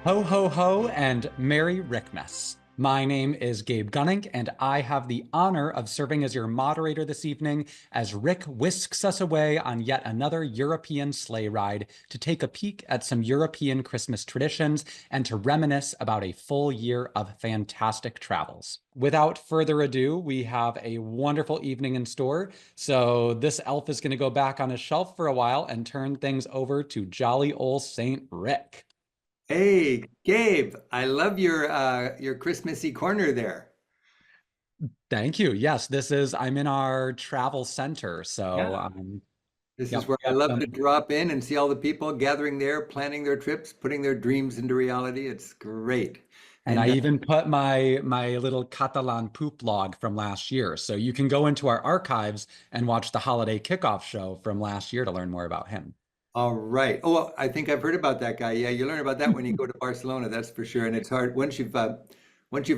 Ho, ho, ho, and Merry Rickmas. My name is Gabe Gunning, and I have the honor of serving as your moderator this evening as Rick whisks us away on yet another European sleigh ride to take a peek at some European Christmas traditions and to reminisce about a full year of fantastic travels. Without further ado, we have a wonderful evening in store. So this elf is going to go back on his shelf for a while and turn things over to jolly old Saint Rick. Hey, Gabe, I love your Christmassy corner there. Thank you. Yes, I'm in our travel center. So, Yeah. This is yep, where I got love to some, drop in and see all the people gathering there, planning their trips, putting their dreams into reality. It's great. and I And even put my little Catalan poop log from last year. So you can go into our archives and watch the holiday kickoff show from last year to learn more about him. all right. Oh, well, I think I've heard about that guy. Yeah, you learn about that when you go to Barcelona, that's for sure. And it's hard once you've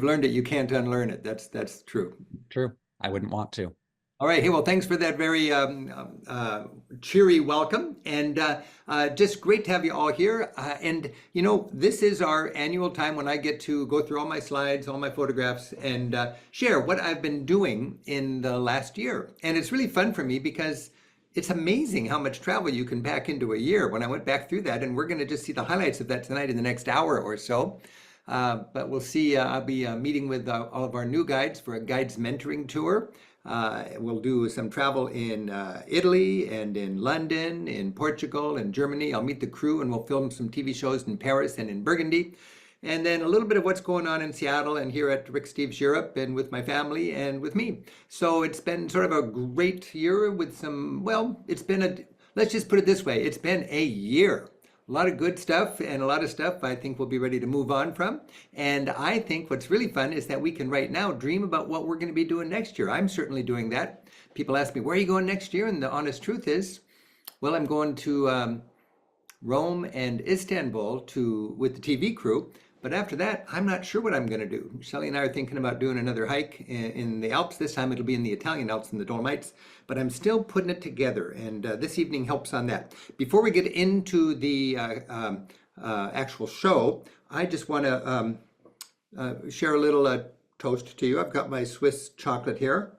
learned it, you can't unlearn it. That's true. True. I wouldn't want to. All right. Hey, well, thanks for that very cheery welcome. And just great to have you all here. This is our annual time when I get to go through all my slides, all my photographs, and share what I've been doing in the last year. And it's really fun for me because it's amazing how much travel you can pack into a year. When I went back through that, and we're going to just see the highlights of that tonight in the next hour or so. But we'll see. I'll be meeting with all of our new guides for a guides mentoring tour. We'll do some travel in Italy and in London, in Portugal and Germany. I'll meet the crew and we'll film some TV shows in Paris and in Burgundy. And then a little bit of what's going on in Seattle and here at Rick Steves Europe and with my family and with me. So it's been sort of a great year with let's just put it this way, it's been a year. A lot of good stuff and a lot of stuff I think we'll be ready to move on from. And I think what's really fun is that we can right now dream about what we're going to be doing next year. I'm certainly doing that. People ask me, where are you going next year? And the honest truth is, well, I'm going to Rome and Istanbul with the TV crew. But after that, I'm not sure what I'm going to do. Shelley and I are thinking about doing another hike in the Alps. This time it'll be in the Italian Alps in the Dolomites, but I'm still putting it together, and this evening helps on that. Before we get into the actual show, I just want to share a little toast to you. I've got my Swiss chocolate here.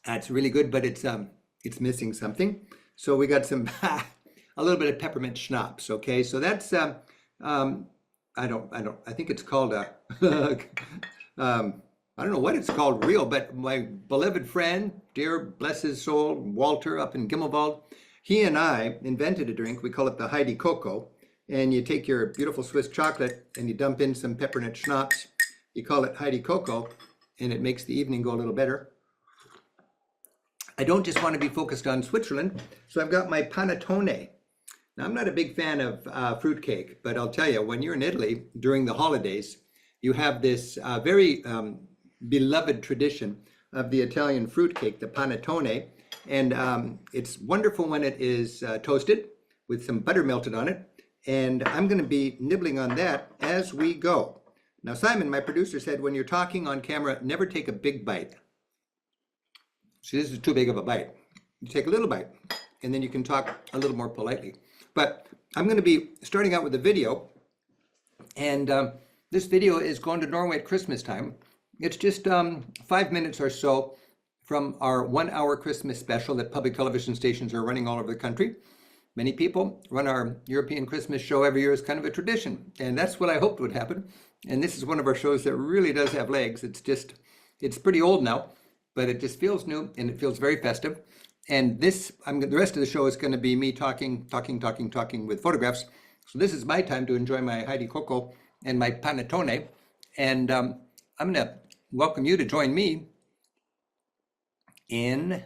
That's really good, but it's missing something. So we got some a little bit of peppermint schnapps. Okay, so that's. I think it's called I don't know what it's called real, but my beloved friend, dear bless his soul, Walter up in Gimmelwald, he and I invented a drink. We call it the Heidi Cocoa. And you take your beautiful Swiss chocolate and you dump in some peppermint schnapps. You call it Heidi Cocoa, and it makes the evening go a little better. I don't just want to be focused on Switzerland, so I've got my panettone. Now, I'm not a big fan of fruitcake, but I'll tell you, when you're in Italy during the holidays, you have this very beloved tradition of the Italian fruitcake, the panettone. And it's wonderful when it is toasted with some butter melted on it. And I'm going to be nibbling on that as we go. Now, Simon, my producer, said when you're talking on camera, never take a big bite. See, this is too big of a bite. You take a little bite, and then you can talk a little more politely. But I'm going to be starting out with a video, and this video is going to Norway at Christmas time. It's just 5 minutes or so from our 1 hour Christmas special that public television stations are running all over the country. Many people run our European Christmas show every year as kind of a tradition, and that's what I hoped would happen. And this is one of our shows that really does have legs. It's pretty old now, but it just feels new and it feels very festive. And the rest of the show is going to be me talking with photographs. So this is my time to enjoy my Heidi Cocoa and my panettone. And I'm going to welcome you to join me in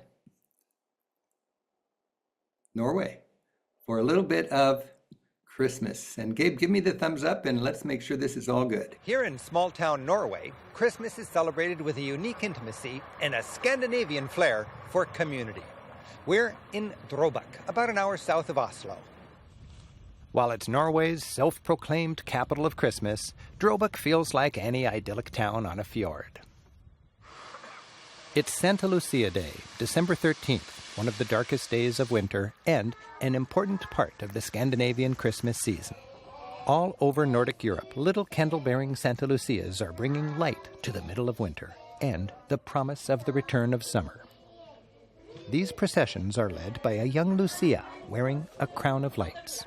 Norway for a little bit of Christmas. And Gabe, give me the thumbs up and let's make sure this is all good. Here in small town Norway, Christmas is celebrated with a unique intimacy and a Scandinavian flair for community. We're in Drøbak, about an hour south of Oslo. While it's Norway's self-proclaimed capital of Christmas, Drøbak feels like any idyllic town on a fjord. It's Santa Lucia Day, December 13th, one of the darkest days of winter and an important part of the Scandinavian Christmas season. All over Nordic Europe, little candle-bearing Santa Lucias are bringing light to the middle of winter and the promise of the return of summer. These processions are led by a young Lucia wearing a crown of lights.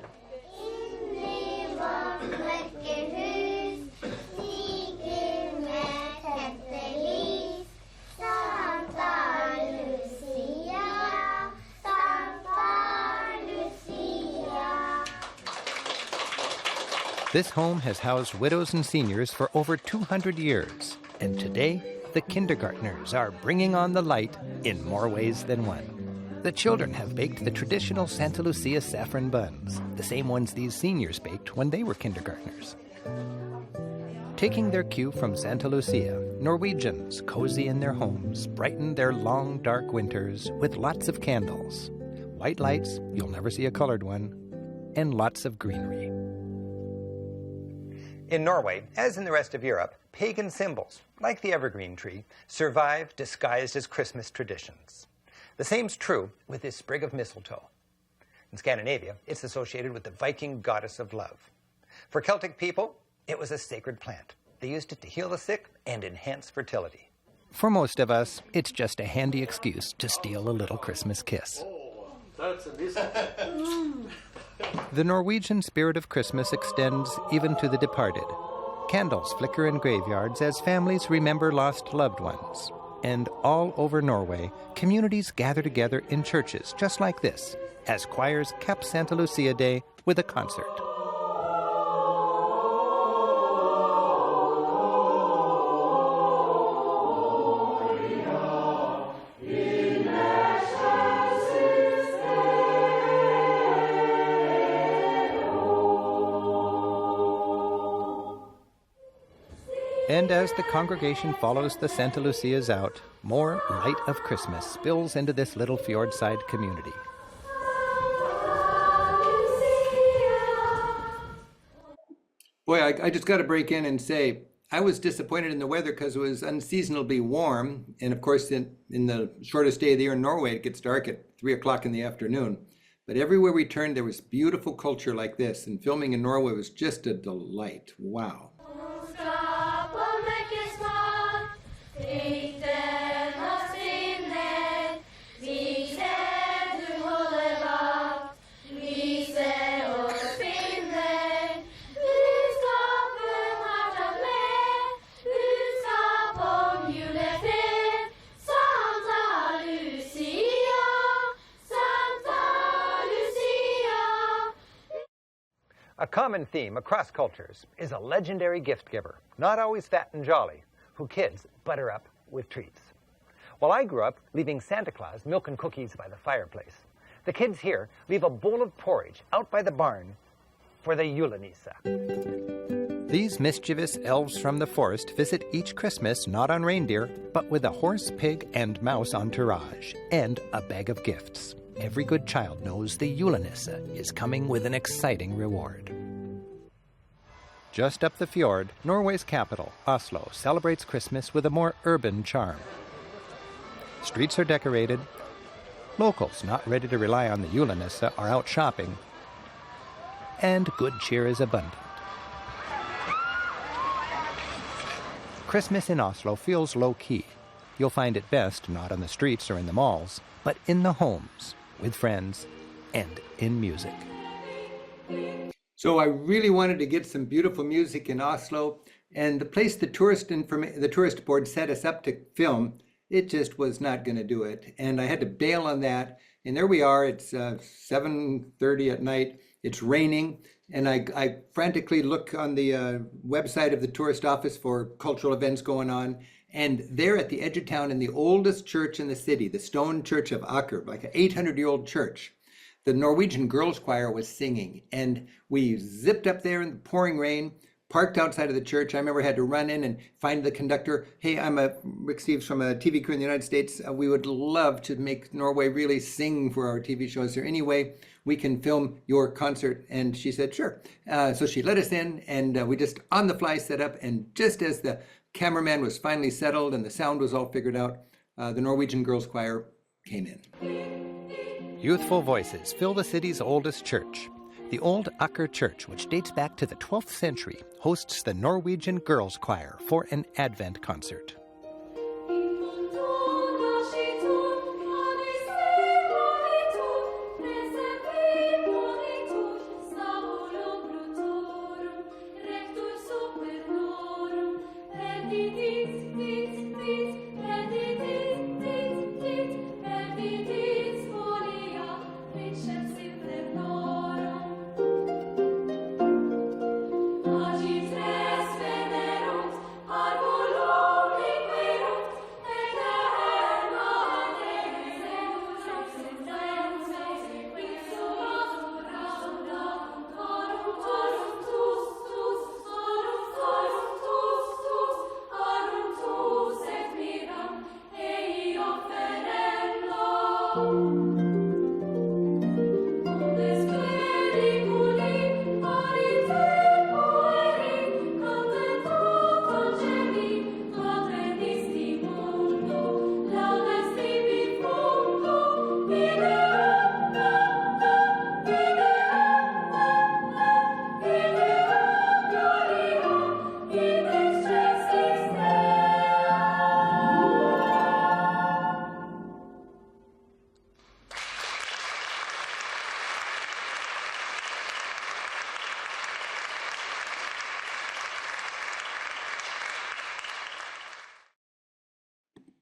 This home has housed widows and seniors for over 200 years, and today the kindergartners are bringing on the light in more ways than one. The children have baked the traditional Santa Lucia saffron buns, the same ones these seniors baked when they were kindergartners. Taking their cue from Santa Lucia, Norwegians, cozy in their homes, brighten their long, dark winters with lots of candles, white lights, you'll never see a colored one, and lots of greenery. In Norway, as in the rest of Europe, pagan symbols, like the evergreen tree, survive disguised as Christmas traditions. The same's true with this sprig of mistletoe. In Scandinavia, it's associated with the Viking goddess of love. For Celtic people, it was a sacred plant. They used it to heal the sick and enhance fertility. For most of us, it's just a handy excuse to steal a little Christmas kiss. That's a mistletoe. The Norwegian spirit of Christmas extends even to the departed. Candles flicker in graveyards as families remember lost loved ones. And all over Norway, communities gather together in churches just like this, as choirs cap Santa Lucia Day with a concert. And as the congregation follows the Santa Lucias out, more light of Christmas spills into this little fjordside community. Boy, I just got to break in and say, I was disappointed in the weather because it was unseasonably warm. And of course, in the shortest day of the year in Norway, it gets dark at 3 o'clock in the afternoon. But everywhere we turned, there was beautiful culture like this. And filming in Norway was just a delight. Wow. A common theme across cultures is a legendary gift giver, not always fat and jolly, who kids butter up with treats. While I grew up leaving Santa Claus milk and cookies by the fireplace, the kids here leave a bowl of porridge out by the barn for the julenisse. These mischievous elves from the forest visit each Christmas not on reindeer, but with a horse, pig, and mouse entourage, and a bag of gifts. Every good child knows the julenisse is coming with an exciting reward. Just up the fjord, Norway's capital, Oslo, celebrates Christmas with a more urban charm. Streets are decorated. Locals not ready to rely on the julenisse are out shopping. And good cheer is abundant. Christmas in Oslo feels low-key. You'll find it best not on the streets or in the malls, but in the homes, with friends, and in music. So I really wanted to get some beautiful music in Oslo, and the place the tourist board set us up to film, it just was not going to do it. And I had to bail on that. And there we are, it's 7:30 at night, it's raining, and I frantically look on the website of the tourist office for cultural events going on. And there at the edge of town in the oldest church in the city, the stone church of Aker, like an 800-year-old church, the Norwegian girls choir was singing. And we zipped up there in the pouring rain, parked outside of the church. I remember I had to run in and find the conductor. Hey, I'm Rick Steves from a TV crew in the United States. We would love to make Norway really sing for our TV show. Is there any way we can film your concert? And she said, sure. So she let us in, and we just on the fly set up. And just as the cameraman was finally settled and the sound was all figured out, the Norwegian girls choir came in. Youthful voices fill the city's oldest church. The old Aker church, which dates back to the 12th century, hosts the Norwegian Girls Choir for an Advent concert.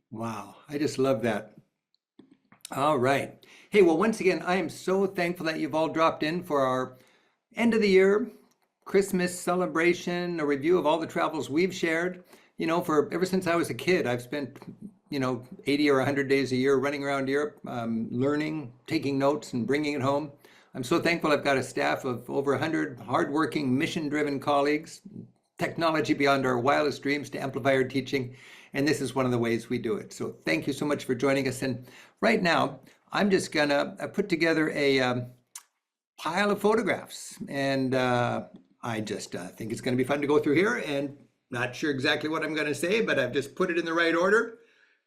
Wow, I just love that. All right. Hey, well, once again, I am so thankful that you've all dropped in for our end of the year Christmas celebration, a review of all the travels we've shared. You know, for ever since I was a kid, I've spent, 80 or 100 days a year running around Europe, learning, taking notes, and bringing it home. I'm so thankful I've got a staff of over 100 hardworking, mission-driven colleagues, technology beyond our wildest dreams to amplify our teaching. And this is one of the ways we do it. So thank you so much for joining us. And right now, I'm just gonna put together a pile of photographs. And I just think it's gonna be fun to go through here, and not sure exactly what I'm gonna say, but I've just put it in the right order.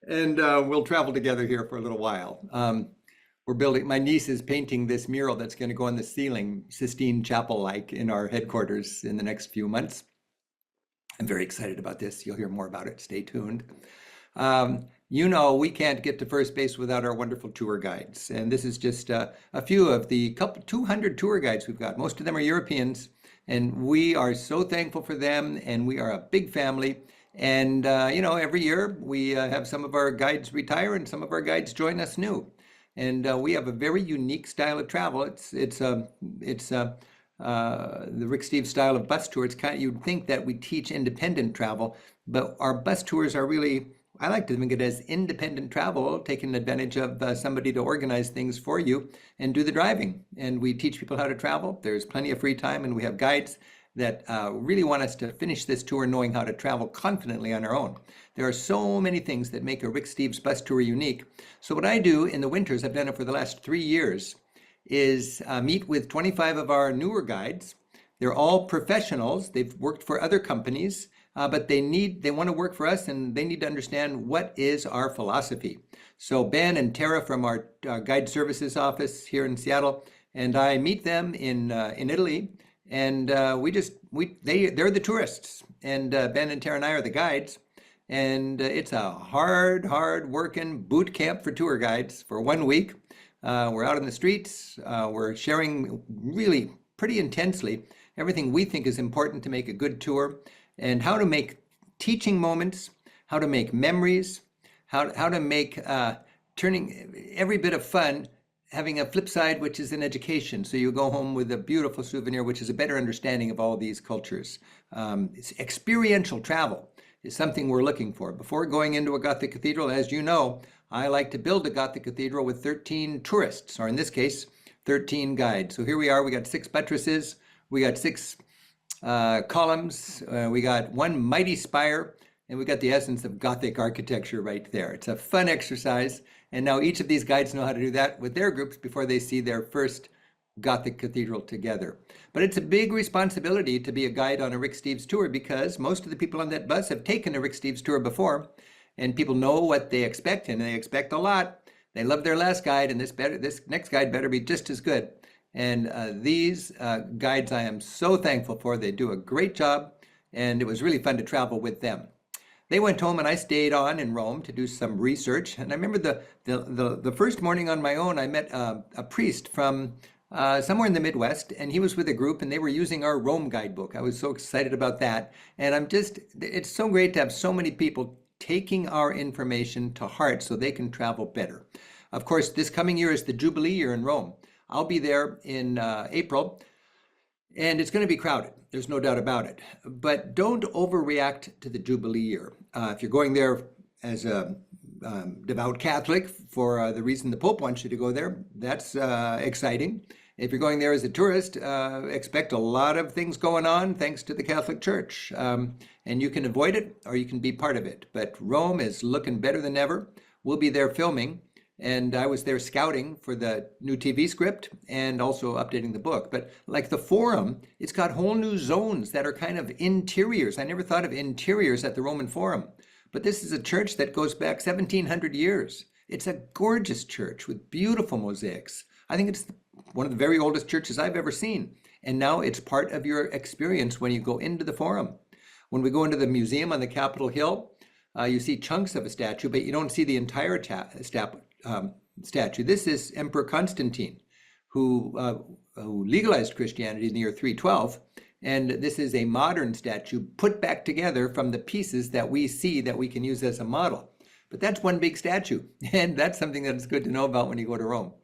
And we'll travel together here for a little while. My niece is painting this mural that's gonna go on the ceiling, Sistine Chapel-like, in our headquarters in the next few months. I'm very excited about this. You'll hear more about it. Stay tuned. We can't get to first base without our wonderful tour guides. And this is just a few of the 200 tour guides we've got. Most of them are Europeans, and we are so thankful for them. And we are a big family. And, every year we have some of our guides retire and some of our guides join us new. And we have a very unique style of travel. It's the Rick Steves style of bus tour. It's you'd think that we teach independent travel, but our bus tours are really, I like to think of it as independent travel, taking advantage of somebody to organize things for you and do the driving. And we teach people how to travel. There's plenty of free time, and we have guides that really want us to finish this tour knowing how to travel confidently on our own. There are so many things that make a Rick Steves bus tour unique. So what I do in the winters, I've done it for the last 3 years, is meet with 25 of our newer guides. They're all professionals. They've worked for other companies, but they want to work for us, and they need to understand what is our philosophy. So Ben and Tara from our guide services office here in Seattle, and I meet them in Italy, and they're the tourists, and Ben and Tara and I are the guides. And it's a hard working boot camp for tour guides for 1 week. We're out in the streets. We're sharing really pretty intensely everything we think is important to make a good tour, and how to make teaching moments, how to make memories, how to make turning every bit of fun having a flip side, which is an education. So you go home with a beautiful souvenir, which is a better understanding of all these cultures. It's experiential travel is something we're looking for. Before going into a Gothic cathedral, as you know, I like to build a Gothic cathedral with 13 tourists, or in this case, 13 guides. So here we are, we got 6 buttresses, we got 6 columns, we got 1 mighty spire, and we got the essence of Gothic architecture right there. It's a fun exercise, and now each of these guides know how to do that with their groups before they see their first Gothic cathedral together. But it's a big responsibility to be a guide on a Rick Steves tour, because most of the people on that bus have taken a Rick Steves tour before, and people know what they expect, and they expect a lot. They love their last guide, and this next guide better be just as good. And these guides I am so thankful for. They do a great job, and it was really fun to travel with them. They went home and I stayed on in Rome to do some research. And I remember the first morning on my own, I met a priest from somewhere in the Midwest, and he was with a group and they were using our Rome guidebook. I was so excited about that. And it's so great to have so many people taking our information to heart so they can travel better. Of course, this coming year is the Jubilee year in Rome. I'll be there in April. And it's going to be crowded. There's no doubt about it. But don't overreact to the Jubilee year. If you're going there as a devout Catholic for the reason the Pope wants you to go there, that's exciting. If you're going there as a tourist, expect a lot of things going on thanks to the Catholic Church. And you can avoid it or you can be part of it. But Rome is looking better than ever. We'll be there filming. And I was there scouting for the new TV script and also updating the book. But like the Forum, it's got whole new zones that are kind of interiors. I never thought of interiors at the Roman Forum. But this is a church that goes back 1,700 years. It's a gorgeous church with beautiful mosaics. I think it's one of the very oldest churches I've ever seen. And now it's part of your experience when you go into the Forum. When we go into the museum on the Capitol Hill, you see chunks of a statue, but you don't see the entire statue. This is Emperor Constantine, who legalized Christianity in the year 312. And this is a modern statue put back together from the pieces that we see that we can use as a model. But that's one big statue. And that's something that's good to know about when you go to Rome.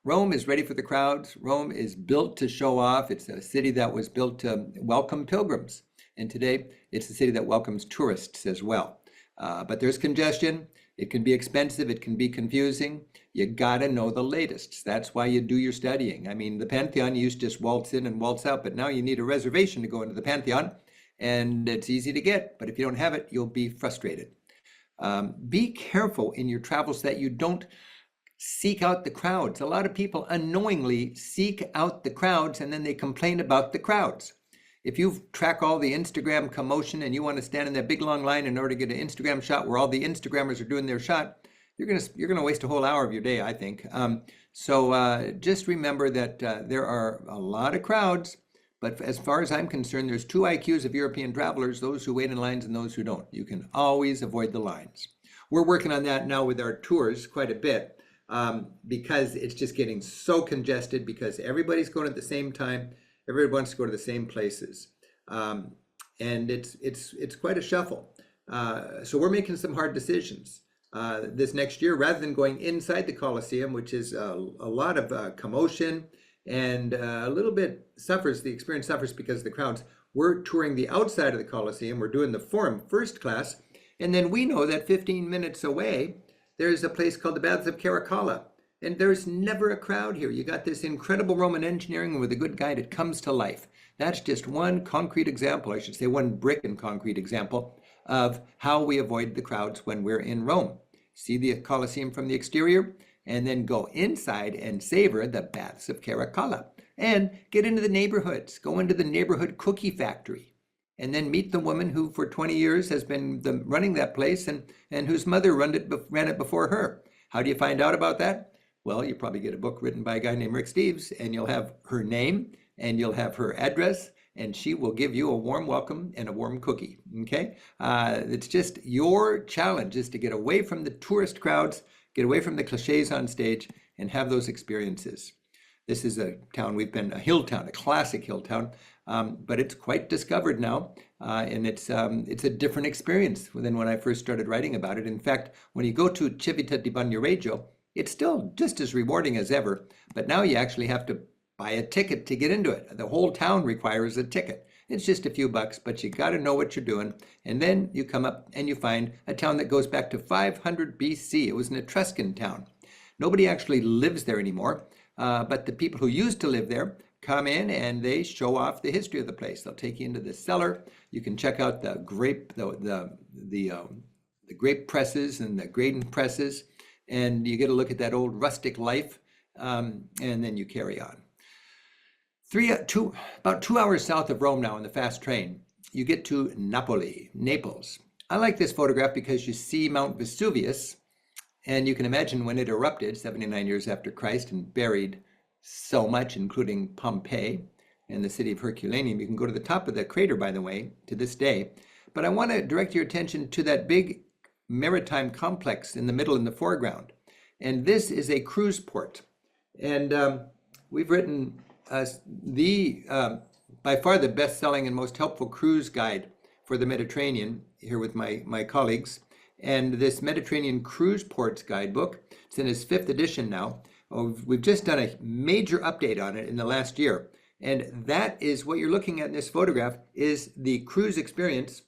Rome is ready for the crowds. Rome is built to show off. It's a city that was built to welcome pilgrims. And today it's a city that welcomes tourists as well. But there's congestion. It can be expensive. It can be confusing. You gotta know the latest. That's why you do your studying. I mean, the Pantheon, you used to just waltz in and waltz out, but now you need a reservation to go into the Pantheon, and it's easy to get. But if you don't have it, you'll be frustrated. Be careful in your travels that you don't seek out the crowds. A lot of people unknowingly seek out the crowds, and then they complain about the crowds. If you track all the Instagram commotion and you want to stand in that big long line in order to get an Instagram shot where all the Instagrammers are doing their shot, you're gonna waste a whole hour of your day, I think. So just remember that there are a lot of crowds, but as far as I'm concerned, there's two IQs of European travelers: those who wait in lines and those who don't. You can always avoid the lines. We're working on that now with our tours quite a bit because it's just getting so congested because everybody's going at the same time. Everybody wants to go to the same places, and it's quite a shuffle. So we're making some hard decisions this next year. Rather than going inside the Colosseum, which is a lot of commotion and a little bit the experience suffers because of the crowds, we're touring the outside of the Colosseum. We're doing the Forum first class, and then we know that 15 minutes away, there's a place called the Baths of Caracalla. And there's never a crowd here. You got this incredible Roman engineering, and with a good guide, it comes to life. That's just one concrete example, I should say one brick and concrete example of how we avoid the crowds when we're in Rome. See the Colosseum from the exterior, and then go inside and savor the Baths of Caracalla. And get into the neighborhoods. Go into the neighborhood cookie factory. And then meet the woman who for 20 years has been running that place and whose mother ran it before her. How do you find out about that? Well, you probably get a book written by a guy named Rick Steves, and you'll have her name, and you'll have her address, and she will give you a warm welcome and a warm cookie, okay? It's just your challenge is to get away from the tourist crowds, get away from the cliches on stage, and have those experiences. This is a town, we've been a hill town, a classic hill town, but it's quite discovered now, and it's a different experience than when I first started writing about it. In fact, when you go to Civita di Bagnoregio, it's still just as rewarding as ever, but now you actually have to buy a ticket to get into it. The whole town requires a ticket. It's just a few bucks, but you got to know what you're doing. And then you come up and you find a town that goes back to 500 BC. It was an Etruscan town. Nobody actually lives there anymore, but the people who used to live there come in and they show off the history of the place. They'll take you into the cellar. You can check out the grape presses and the grain presses. And you get a look at that old rustic life, and then you carry on. About 2 hours south of Rome now in the fast train, you get to Naples. I like this photograph because you see Mount Vesuvius, and you can imagine when it erupted 79 years after Christ and buried so much, including Pompeii and the city of Herculaneum. You can go to the top of the crater, by the way, to this day. But I want to direct your attention to that big maritime complex in the middle in the foreground. And this is a cruise port. And we've written by far the best-selling and most helpful cruise guide for the Mediterranean here with my colleagues. And this Mediterranean Cruise Ports Guidebook, it's in its 5th edition now. We've just done a major update on it in the last year. And that is what you're looking at in this photograph is the cruise experience,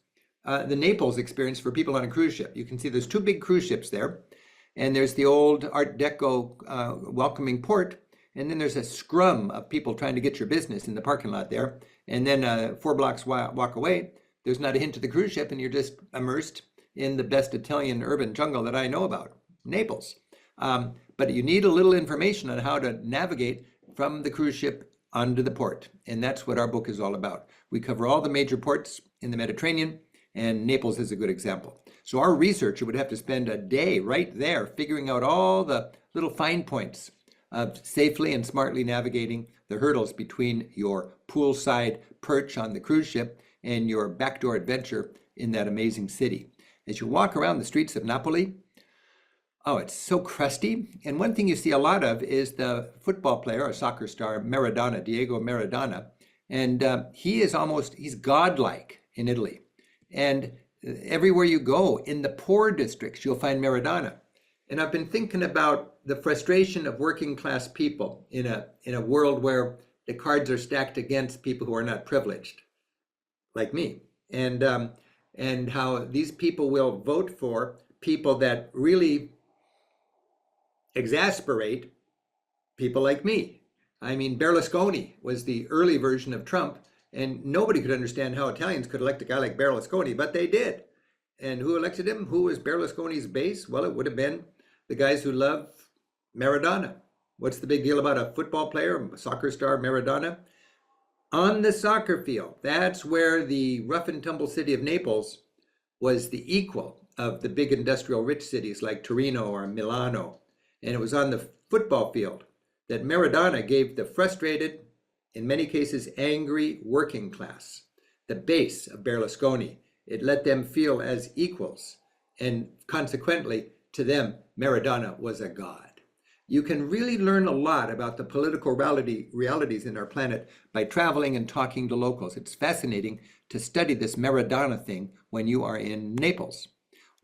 the Naples experience for people on a cruise ship. You can see there's 2 big cruise ships there. And there's the old Art Deco welcoming port. And then there's a scrum of people trying to get your business in the parking lot there. And then 4 blocks walk away, there's not a hint of the cruise ship, and you're just immersed in the best Italian urban jungle that I know about, Naples. But you need a little information on how to navigate from the cruise ship onto the port. And that's what our book is all about. We cover all the major ports in the Mediterranean, and Naples is a good example. So our researcher would have to spend a day right there figuring out all the little fine points of safely and smartly navigating the hurdles between your poolside perch on the cruise ship and your backdoor adventure in that amazing city. As you walk around the streets of Napoli, oh, it's so crusty. And one thing you see a lot of is the football player or soccer star Maradona, Diego Maradona. And he's godlike in Italy. And everywhere you go, in the poor districts, you'll find Maradona. And I've been thinking about the frustration of working class people in a world where the cards are stacked against people who are not privileged, like me. And how these people will vote for people that really exasperate people like me. I mean, Berlusconi was the early version of Trump, and nobody could understand how Italians could elect a guy like Berlusconi, but they did. And who elected him? Who was Berlusconi's base? Well, it would have been the guys who love Maradona. What's the big deal about a football player, a soccer star, Maradona? On the soccer field, that's where the rough and tumble city of Naples was the equal of the big industrial rich cities like Torino or Milano. And it was on the football field that Maradona gave the frustrated, in many cases angry working class the base of Berlusconi. It let them feel as equals. And consequently, to them, Maradona was a god. You can really learn a lot about the political realities in our planet by traveling and talking to locals. It's fascinating to study this Maradona thing when you are in Naples.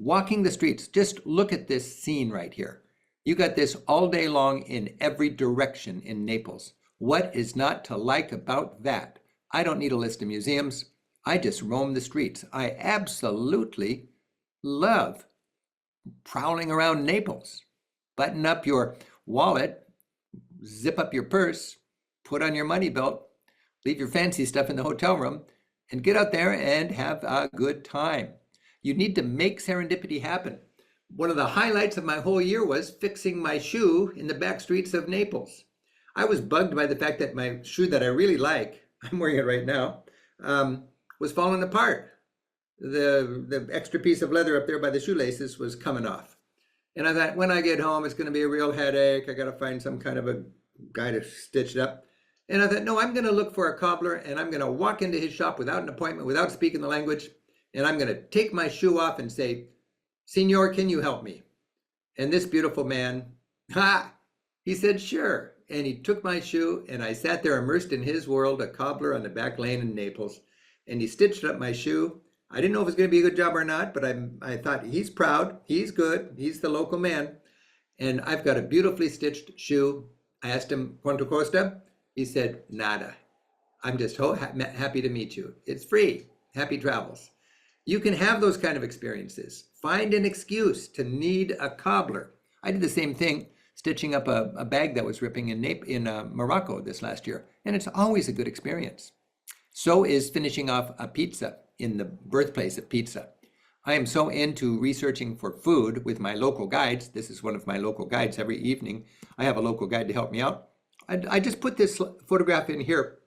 Walking the streets, just look at this scene right here. You got this all day long in every direction in Naples. What is not to like about that? I don't need a list of museums. I just roam the streets. I absolutely love prowling around Naples. Button up your wallet, zip up your purse, put on your money belt, leave your fancy stuff in the hotel room, and get out there and have a good time. You need to make serendipity happen. One of the highlights of my whole year was fixing my shoe in the back streets of Naples. I was bugged by the fact that my shoe that I really like, I'm wearing it right now, was falling apart. The extra piece of leather up there by the shoelaces was coming off. And I thought, when I get home, it's going to be a real headache. I got to find some kind of a guy to stitch it up. And I thought, no, I'm going to look for a cobbler, and I'm going to walk into his shop without an appointment, without speaking the language. And I'm going to take my shoe off and say, "Signor, can you help me?" And this beautiful man, he said, "Sure." And he took my shoe, and I sat there immersed in his world, a cobbler on the back lane in Naples. And he stitched up my shoe. I didn't know if it was going to be a good job or not, but I thought, he's proud, he's good, he's the local man. And I've got a beautifully stitched shoe. I asked him, "Quanto costa?" He said, "Nada. I'm just happy to meet you. It's free. Happy travels." You can have those kind of experiences. Find an excuse to need a cobbler. I did the same thing, stitching up a bag that was ripping in Morocco this last year. And it's always a good experience. So is finishing off a pizza in the birthplace of pizza. I am so into researching for food with my local guides. This is one of my local guides every evening. I have a local guide to help me out. I just put this photograph in here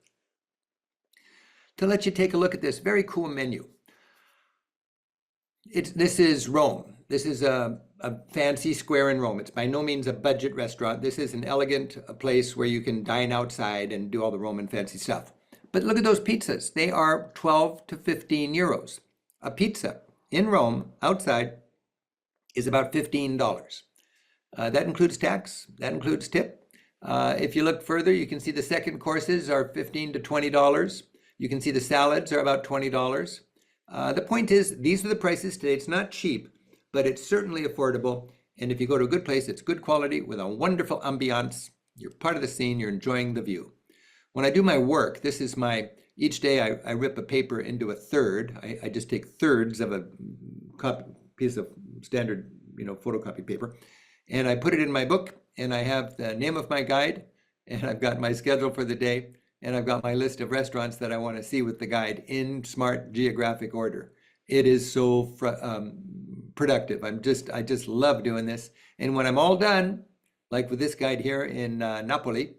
to let you take a look at this very cool menu. This is Rome. This is a fancy square in Rome. It's by no means a budget restaurant. This is an elegant place where you can dine outside and do all the Roman fancy stuff. But look at those pizzas. They are 12 to 15 euros. A pizza in Rome outside is about $15. That includes tax, that includes tip. If you look further, you can see the second courses are $15 to $20. You can see the salads are about $20. The point is, these are the prices today. It's not cheap, but it's certainly affordable. And if you go to a good place, it's good quality with a wonderful ambiance. You're part of the scene, you're enjoying the view. When I do my work, this is each day I rip a paper into a third. I just take thirds of a piece of standard, photocopy paper, and I put it in my book, and I have the name of my guide, and I've got my schedule for the day, and I've got my list of restaurants that I want to see with the guide in smart geographic order. It is so productive. I just love doing this. And when I'm all done, like with this guide here in Napoli,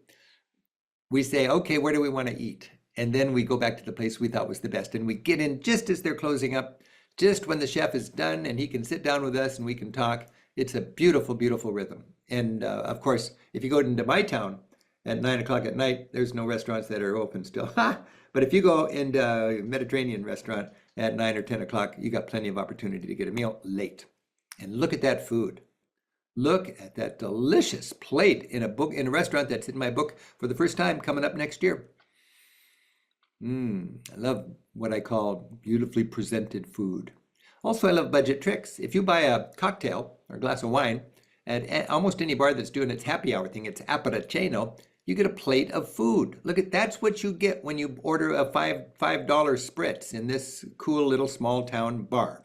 we say, okay, where do we want to eat? And then we go back to the place we thought was the best. And we get in just as they're closing up, just when the chef is done and he can sit down with us and we can talk. It's a beautiful, beautiful rhythm. And of course, if you go into my town at 9 o'clock at night, there's no restaurants that are open still. But if you go into a Mediterranean restaurant at 9 or 10 o'clock, you got plenty of opportunity to get a meal late. And look at that food. Look at that delicious plate in a restaurant that's in my book for the first time coming up next year. I love what I call beautifully presented food. Also, I love budget tricks. If you buy a cocktail or a glass of wine at almost any bar that's doing its happy hour thing, it's aperitivo, you get a plate of food. That's what you get when you order a $5 spritz in this cool little small town bar.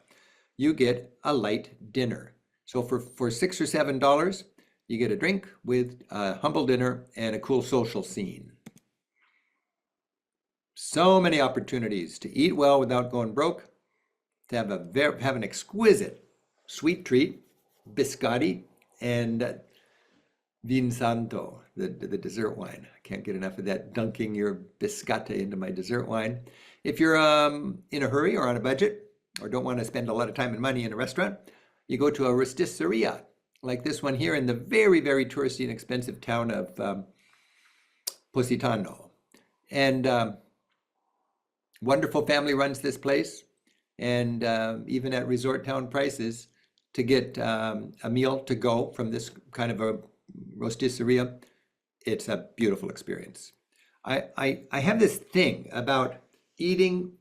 You get a light dinner. So for $6 or $7, you get a drink with a humble dinner and a cool social scene. So many opportunities to eat well without going broke, to have an exquisite sweet treat, biscotti, and vin santo, the dessert wine. I can't get enough of that, dunking your biscotta into my dessert wine. If you're in a hurry or on a budget, or don't want to spend a lot of time and money in a restaurant, you go to a rosticceria, like this one here in the very, very touristy and expensive town of Positano. And wonderful family runs this place, and even at resort town prices, to get a meal to go from this kind of a rosticceria, it's a beautiful experience. I have this thing about eating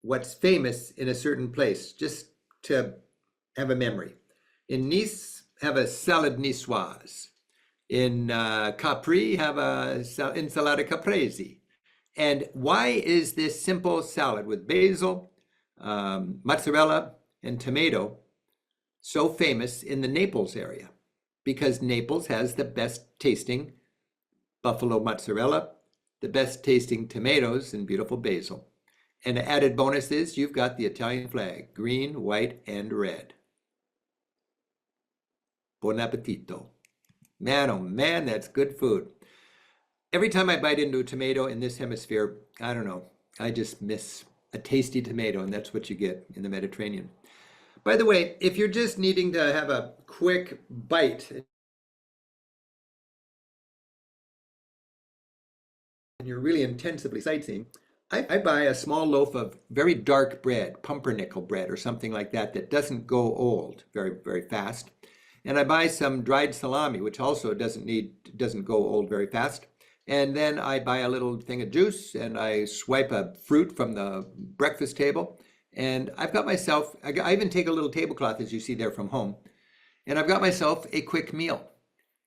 what's famous in a certain place, just to have a memory. In Nice, have a salad niçoise. In Capri, have a insalata caprese. And why is this simple salad with basil, mozzarella, and tomato so famous in the Naples area? Because Naples has the best tasting buffalo mozzarella, the best tasting tomatoes, and beautiful basil. And the added bonus is you've got the Italian flag, green, white, and red. Buon appetito. Man, oh man, that's good food. Every time I bite into a tomato in this hemisphere, I don't know, I just miss a tasty tomato, and that's what you get in the Mediterranean. By the way, if you're just needing to have a quick bite and you're really intensively sightseeing, I buy a small loaf of very dark bread, pumpernickel bread or something like that, that doesn't go old very, very fast. And I buy some dried salami, which also doesn't go old very fast. And then I buy a little thing of juice, and I swipe a fruit from the breakfast table. And I've got myself, I even take a little tablecloth, as you see there from home, and I've got myself a quick meal.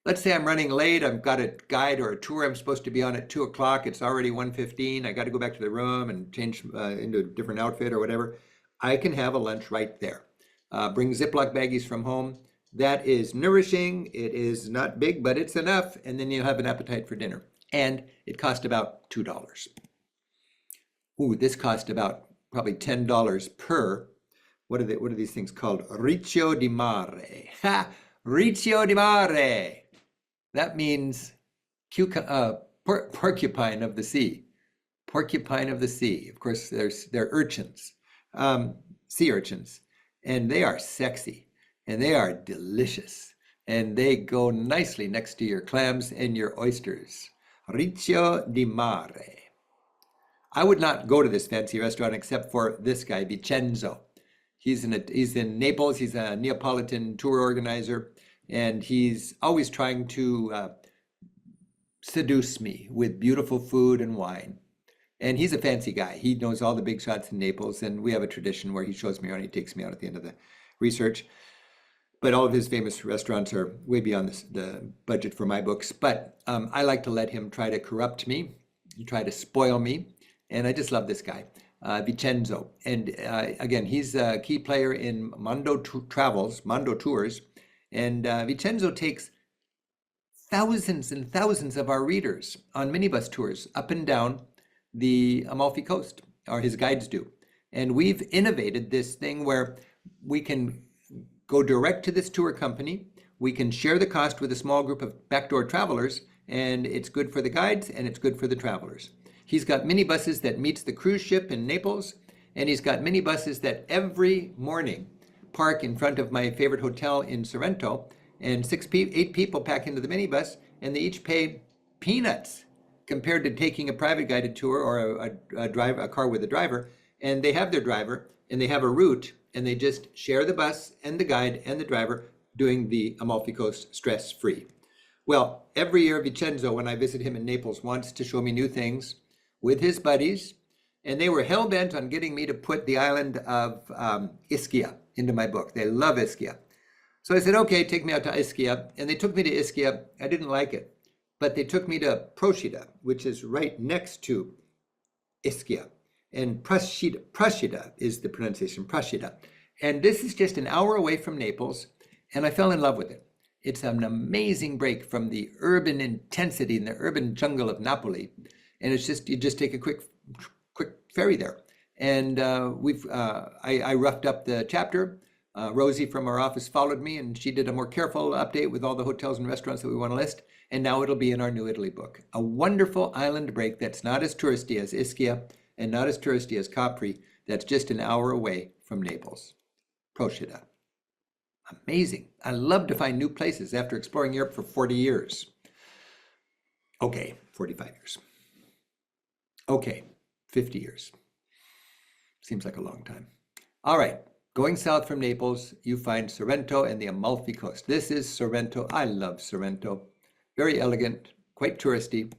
Let's say I'm running late, I've got a guide or a tour I'm supposed to be on at 2 o'clock, it's already 1:15, I got to go back to the room and change into a different outfit or whatever. I can have a lunch right there. Bring Ziploc baggies from home. That is nourishing, it is not big, but it's enough, and then you'll have an appetite for dinner. And it cost about $2. Ooh, this cost about probably $10 per, what are these things called? Riccio di mare. Ha! Riccio di mare. That means porcupine of the sea. Porcupine of the sea. Of course, they're urchins, sea urchins, and they are sexy. and they are delicious. And they go nicely next to your clams and your oysters. Riccio di mare. I would not go to this fancy restaurant except for this guy, Vincenzo. He's in Naples. He's a Neapolitan tour organizer, and he's always trying to seduce me with beautiful food and wine. And he's a fancy guy. He knows all the big shots in Naples, and we have a tradition where he shows me around. He takes me out at the end of the research. But all of his famous restaurants are way beyond the budget for my books. But I like to let him try to corrupt me, try to spoil me. And I just love this guy, Vincenzo. And again, he's a key player in Mondo Tours. And Vincenzo takes thousands and thousands of our readers on minibus tours up and down the Amalfi Coast, or his guides do. And we've innovated this thing where we can go direct to this tour company. We can share the cost with a small group of backdoor travelers, and it's good for the guides and it's good for the travelers. He's got minibuses that meets the cruise ship in Naples, and he's got minibuses that every morning park in front of my favorite hotel in Sorrento, and 8 people pack into the minibus, and they each pay peanuts compared to taking a private guided tour or a car with a driver. And they have their driver, and they have a route, and they just share the bus and the guide and the driver doing the Amalfi Coast stress-free. Well, every year Vincenzo, when I visit him in Naples, wants to show me new things with his buddies, and they were hell-bent on getting me to put the island of Ischia into my book. They love Ischia. So I said, okay, take me out to Ischia, and they took me to Ischia. I didn't like it, but they took me to Procida, which is right next to Ischia. And Procida is the pronunciation, Procida. And this is just an hour away from Naples, and I fell in love with it. It's an amazing break from the urban intensity and the urban jungle of Napoli. And it's just, you just take a quick ferry there. And I roughed up the chapter. Rosie from our office followed me, and she did a more careful update with all the hotels and restaurants that we want to list. And now it'll be in our New Italy book. A wonderful island break that's not as touristy as Ischia and not as touristy as Capri, that's just an hour away from Naples. Procida. Amazing. I love to find new places after exploring Europe for 40 years. Okay, 45 years. Okay, 50 years. Seems like a long time. All right, going south from Naples, you find Sorrento and the Amalfi Coast. This is Sorrento. I love Sorrento. Very elegant, quite touristy.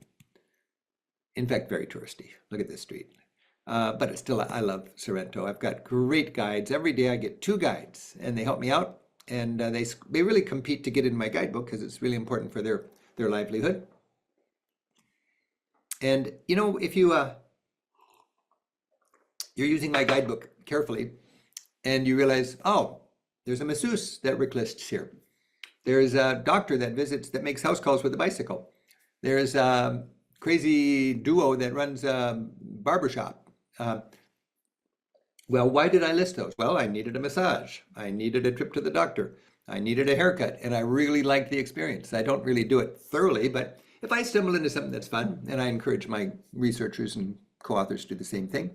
In fact, very touristy. Look at this street. But it's still, I love Sorrento. I've got great guides. Every day I get 2 guides, and they help me out. And they really compete to get in my guidebook because it's really important for their livelihood. And you know, if you're using my guidebook carefully, and you realize, oh, there's a masseuse that Rick lists here. There's a doctor that makes house calls with a bicycle. There's a crazy duo that runs a barbershop. Well, why did I list those? Well, I needed a massage. I needed a trip to the doctor. I needed a haircut, and I really liked the experience. I don't really do it thoroughly, but if I stumble into something that's fun, and I encourage my researchers and co-authors to do the same thing,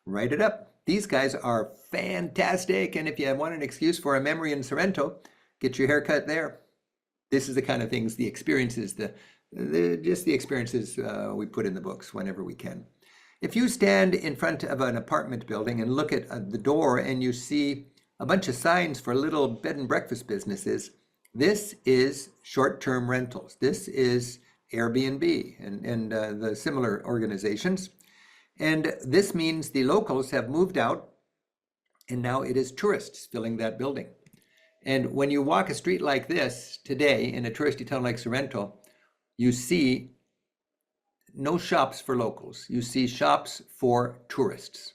write it up. These guys are fantastic, and if you want an excuse for a memory in Sorrento, get your haircut there. This is the kind of things, the experiences, just the experiences we put in the books whenever we can. If you stand in front of an apartment building and look at the door and you see a bunch of signs for little bed and breakfast businesses, this is short-term rentals. This is Airbnb and the similar organizations. And this means the locals have moved out, and now it is tourists filling that building. And when you walk a street like this today in a touristy town like Sorrento, you see no shops for locals. You see shops for tourists.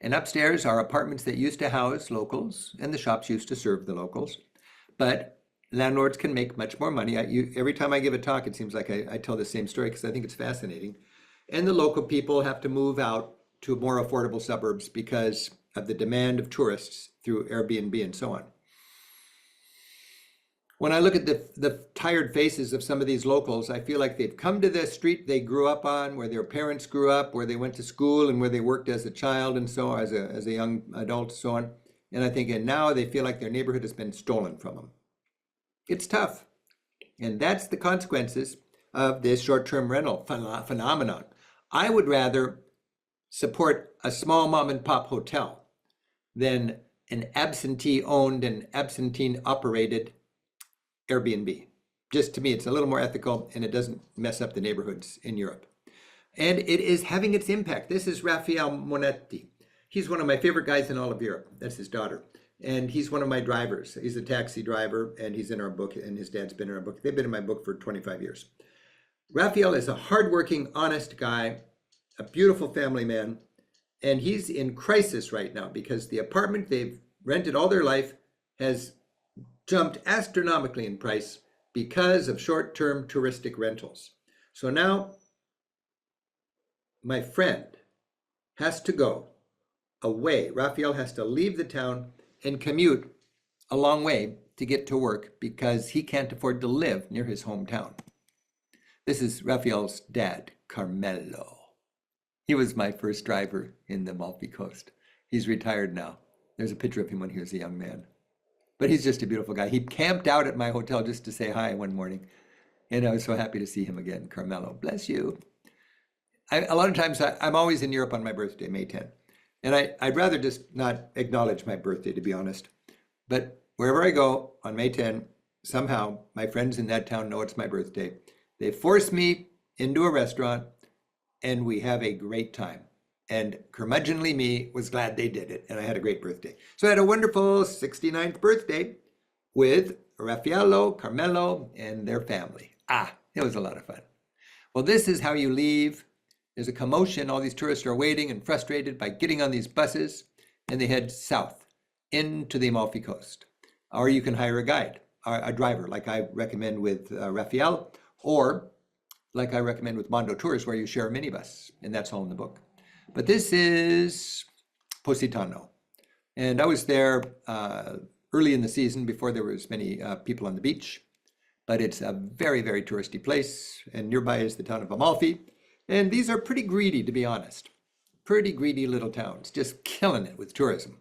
And upstairs are apartments that used to house locals, and the shops used to serve the locals. But landlords can make much more money. Every time I give a talk, it seems like I tell the same story because I think it's fascinating. And the local people have to move out to more affordable suburbs because of the demand of tourists through Airbnb and so on. When I look at the tired faces of some of these locals, I feel like they've come to the street they grew up on, where their parents grew up, where they went to school, and where they worked as a child and so on, as a young adult, so on. And I think, and now they feel like their neighborhood has been stolen from them. It's tough. And that's the consequences of this short-term rental phenomenon. I would rather support a small mom and pop hotel than an absentee owned and absentee operated Airbnb. Just to me, it's a little more ethical and it doesn't mess up the neighborhoods in Europe. And it is having its impact. This is Raphael Monetti. He's one of my favorite guys in all of Europe. That's his daughter. And he's one of my drivers. He's a taxi driver and he's in our book, and his dad's been in our book. They've been in my book for 25 years. Raphael is a hardworking, honest guy, a beautiful family man, and he's in crisis right now because the apartment they've rented all their life has jumped astronomically in price because of short-term touristic rentals. So now my friend has to go away. Raphael has to leave the town and commute a long way to get to work because he can't afford to live near his hometown. This is Raphael's dad, Carmelo. He was my first driver in the Amalfi Coast. He's retired now. There's a picture of him when he was a young man. But he's just a beautiful guy. He camped out at my hotel just to say hi one morning. And I was so happy to see him again. Carmelo, bless you. A lot of times I'm always in Europe on my birthday, May 10th. And I'd rather just not acknowledge my birthday, to be honest. But wherever I go on May 10, somehow my friends in that town know it's my birthday. They force me into a restaurant and we have a great time. And curmudgeonly me was glad they did it. And I had a great birthday. So I had a wonderful 69th birthday with Raffaello, Carmelo, and their family. It was a lot of fun. Well, this is how you leave. There's a commotion. All these tourists are waiting and frustrated by getting on these buses, and they head south into the Amalfi Coast. Or you can hire a guide, or a driver, like I recommend with Raphael, or like I recommend with Mondo Tours, where you share a minibus, and that's all in the book. But this is Positano, and I was there early in the season before there was many people on the beach. But it's a very, very touristy place, and nearby is the town of Amalfi. And these are pretty greedy, to be honest. Pretty greedy little towns, just killing it with tourism.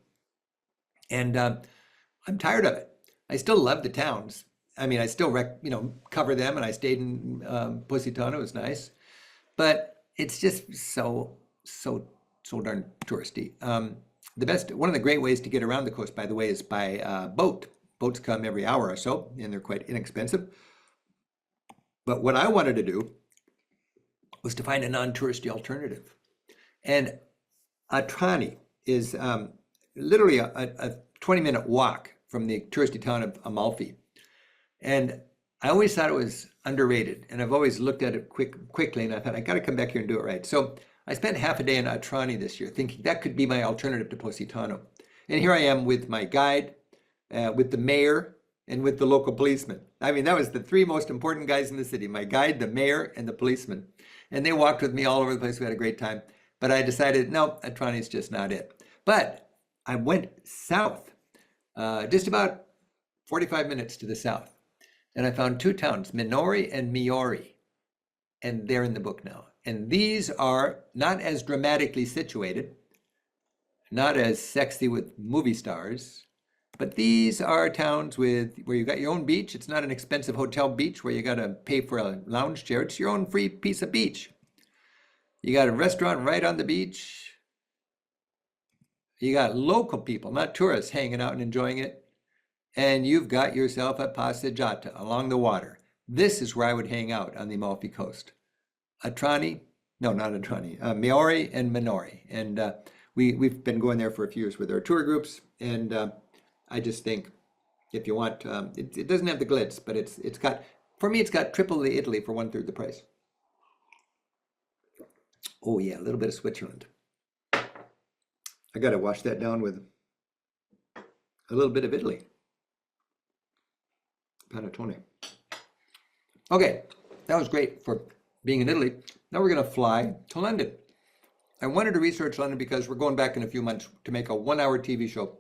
And I'm tired of it. I still love the towns. I mean, I still cover them, and I stayed in Positano. It was nice, but it's just so darn touristy. One of the great ways to get around the coast, by the way, is by boat. Boats come every hour or so, and they're quite inexpensive. But what I wanted to do was to find a non-touristy alternative. And Atrani is literally a 20-minute walk from the touristy town of Amalfi. And I always thought it was underrated, and I've always looked at it quickly, and I thought, I got to come back here and do it right. So I spent half a day in Atrani this year, thinking that could be my alternative to Positano. And here I am with my guide, with the mayor, and with the local policeman. I mean, that was the three most important guys in the city, my guide, the mayor, and the policeman. And they walked with me all over the place. We had a great time. But I decided, no, Atrani is just not it. But I went south, just about 45 minutes to the south. And I found two towns, Minori and Miori. And they're in the book now. And these are not as dramatically situated, not as sexy with movie stars, but these are towns where you got your own beach. It's not an expensive hotel beach where you got to pay for a lounge chair. It's your own free piece of beach. You got a restaurant right on the beach. You got local people, not tourists, hanging out and enjoying it. And you've got yourself a passeggiata along the water. This is where I would hang out on the Amalfi Coast. Atrani, no, not Atrani, Miori and Minori. And we've been going there for a few years with our tour groups. And I just think if you want, it doesn't have the glitz, but it's got, for me, it's got triple the Italy for 1/3 the price. Oh yeah, a little bit of Switzerland. I got to wash that down with a little bit of Italy. Panettone. Okay, that was great for being in Italy. Now we're going to fly to London. I wanted to research London because we're going back in a few months to make a 1-hour TV show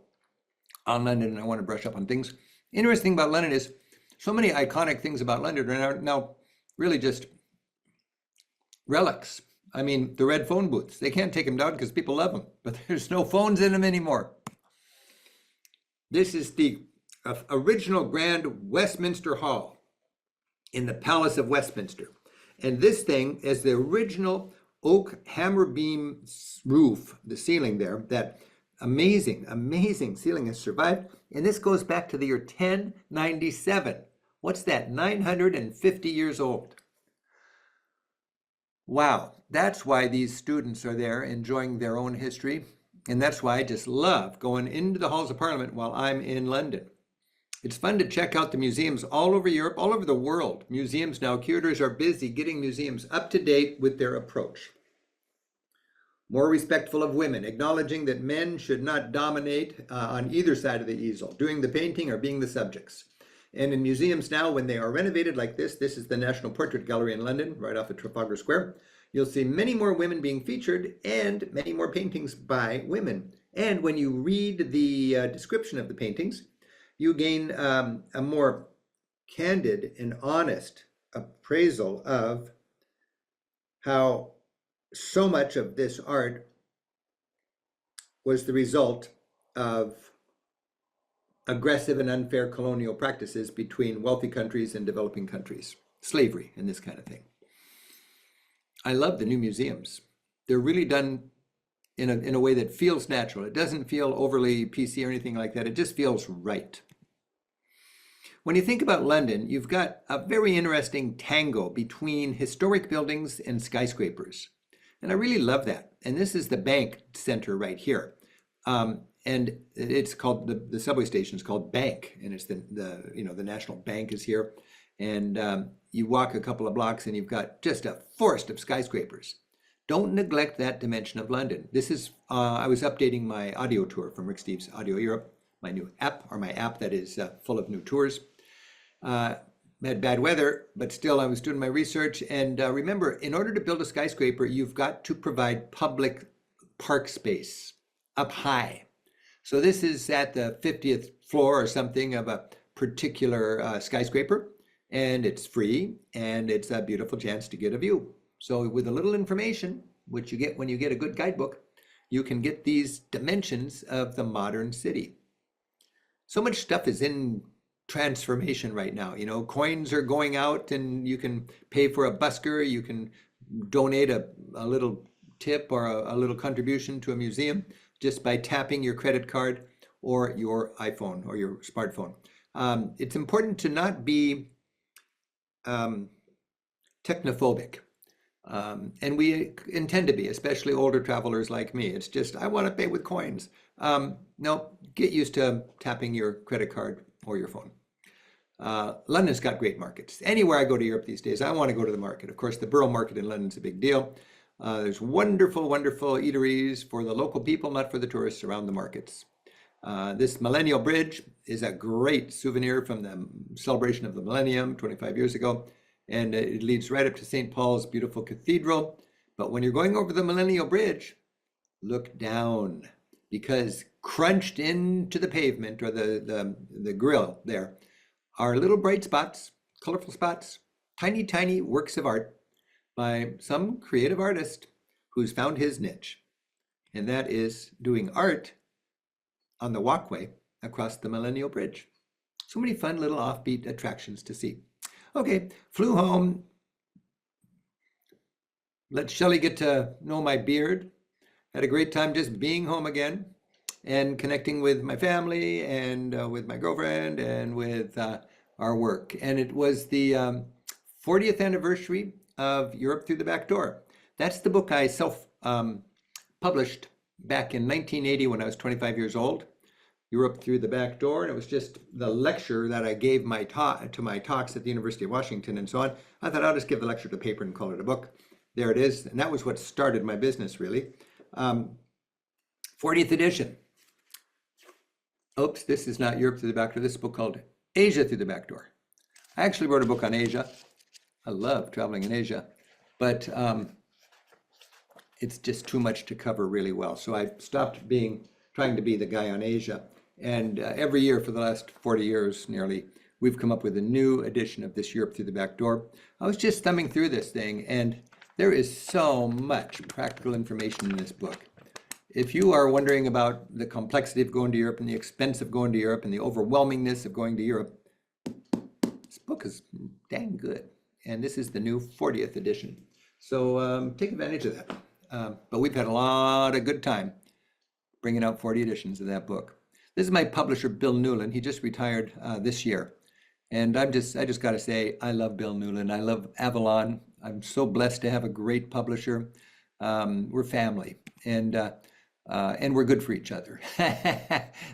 on London, and I want to brush up on things. Interesting about London is so many iconic things about London are now really just relics. I mean, the red phone booths, they can't take them down because people love them, but there's no phones in them anymore. This is the original Grand Westminster Hall in the Palace of Westminster. And this thing is the original oak hammer beam roof, the ceiling there, that amazing, amazing ceiling has survived. And this goes back to the year 1097. What's that? 950 years old. Wow, that's why these students are there enjoying their own history. And that's why I just love going into the halls of Parliament while I'm in London. It's fun to check out the museums all over Europe, all over the world. Museums now, curators are busy getting museums up to date with their approach. More respectful of women, acknowledging that men should not dominate on either side of the easel, doing the painting or being the subjects. And in museums now, when they are renovated like this is the National Portrait Gallery in London, right off of Trafalgar Square, you'll see many more women being featured and many more paintings by women. And when you read the description of the paintings, you gain a more candid and honest appraisal of how so much of this art was the result of aggressive and unfair colonial practices between wealthy countries and developing countries, slavery and this kind of thing. I love the new museums. They're really done in a way that feels natural. It doesn't feel overly PC or anything like that. It just feels right. When you think about London, you've got a very interesting tango between historic buildings and skyscrapers. And I really love that. And this is the Bank Center right here. And it's called, the subway station is called Bank. And it's the National Bank is here. And you walk a couple of blocks and you've got just a forest of skyscrapers. Don't neglect that dimension of London. This is, I was updating my audio tour from Rick Steves Audio Europe, my new app, or my app that is full of new tours. Had bad weather, but still I was doing my research. And remember, in order to build a skyscraper, you've got to provide public park space up high. So this is at the 50th floor or something of a particular skyscraper, and it's free, and it's a beautiful chance to get a view. So with a little information, which you get when you get a good guidebook, you can get these dimensions of the modern city. So much stuff is in transformation right now. You know, coins are going out and you can pay for a busker, you can donate a little tip or a little contribution to a museum just by tapping your credit card or your iPhone or your smartphone. It's important to not be technophobic. And we intend to be, especially older travelers like me. It's just, I want to pay with coins. No, get used to tapping your credit card or your phone. London's got great markets. Anywhere I go to Europe these days, I want to go to the market. Of course, the Borough Market in London's a big deal. There's wonderful, wonderful eateries for the local people, not for the tourists around the markets. This Millennial Bridge is a great souvenir from the celebration of the millennium 25 years ago. And it leads right up to St. Paul's beautiful cathedral. But when you're going over the Millennial Bridge, look down, because crunched into the pavement or the grill there are little bright spots, colorful spots, tiny, tiny works of art by some creative artist who's found his niche. And that is doing art on the walkway across the Millennial Bridge. So many fun little offbeat attractions to see. Okay, flew home, let Shelley get to know my beard. Had a great time just being home again and connecting with my family and with my girlfriend and with our work. And it was the 40th anniversary of Europe Through the Back Door. That's the book I self-published back in 1980 when I was 25 years old. Europe Through the Back Door, and it was just the lecture that I gave to my talks at the University of Washington and so on. I thought I'll just give the lecture to paper and call it a book. There it is, and that was what started my business, really. 40th edition. Oops, this is not Europe Through the Back Door. This is a book called Asia Through the Back Door. I actually wrote a book on Asia. I love traveling in Asia, but it's just too much to cover really well. So I stopped trying to be the guy on Asia. And every year for the last 40 years, nearly, we've come up with a new edition of this Europe Through the Back Door. I was just thumbing through this thing, and there is so much practical information in this book. if you are wondering about the complexity of going to Europe and the expense of going to Europe and the overwhelmingness of going to Europe, this book is dang good. And this is the new 40th edition. So take advantage of that. But we've had a lot of good time bringing out 40 editions of that book. This is my publisher, Bill Newland. He just retired this year. And I just got to say, I love Bill Newland. I love Avalon. I'm so blessed to have a great publisher. We're family, and we're good for each other.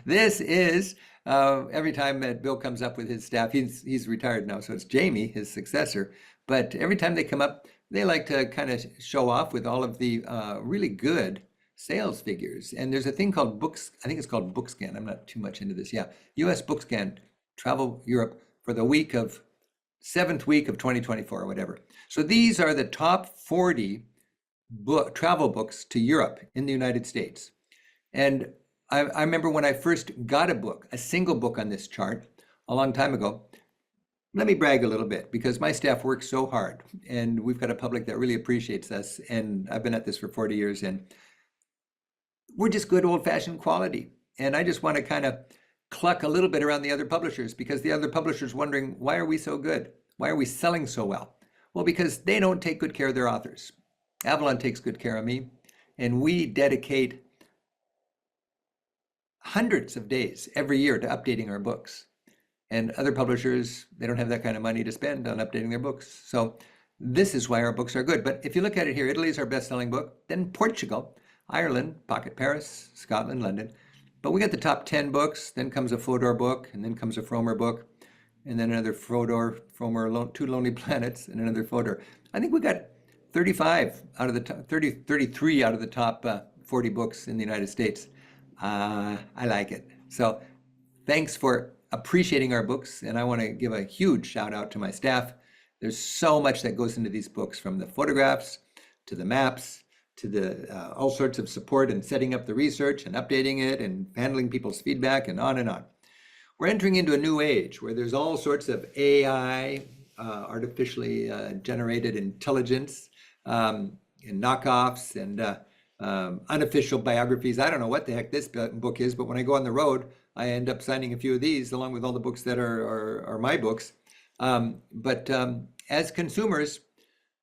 This is every time that Bill comes up with his staff, he's retired now, so it's Jamie, his successor. But every time they come up, they like to kind of show off with all of the really good sales figures. And there's a thing called books. I think it's called BookScan. I'm not too much into this. Yeah, U.S. BookScan, Travel Europe for the 7th week of 2024 or whatever. So these are the top 40 travel books to Europe in the United States. And I remember when I first got a single book on this chart a long time ago. Let me brag a little bit because my staff works so hard and we've got a public that really appreciates us. And I've been at this for 40 years and we're just good old-fashioned quality. And I just want to kind of cluck a little bit around the other publishers because the other publishers wondering, why are we so good? Why are we selling so well? Well, because they don't take good care of their authors. Avalon takes good care of me, and we dedicate hundreds of days every year to updating our books. And other publishers, they don't have that kind of money to spend on updating their books. So this is why our books are good. But if you look at it here, Italy is our best-selling book, then Portugal, Ireland, Pocket Paris, Scotland, London. But we got the top 10 books, then comes a Fodor book, and then comes a Frommer book, and then another Frommer, Two Lonely Planets, and another Fodor. I think we got 33 out of the top 40 books in the United States. I like it. So thanks for appreciating our books, and I want to give a huge shout out to my staff. There's so much that goes into these books, from the photographs to the maps, to the all sorts of support and setting up the research and updating it and handling people's feedback and on and on. We're entering into a new age where there's all sorts of AI, artificially generated intelligence, and knockoffs and unofficial biographies. I don't know what the heck this book is, but when I go on the road, I end up signing a few of these along with all the books that are my books. But as consumers,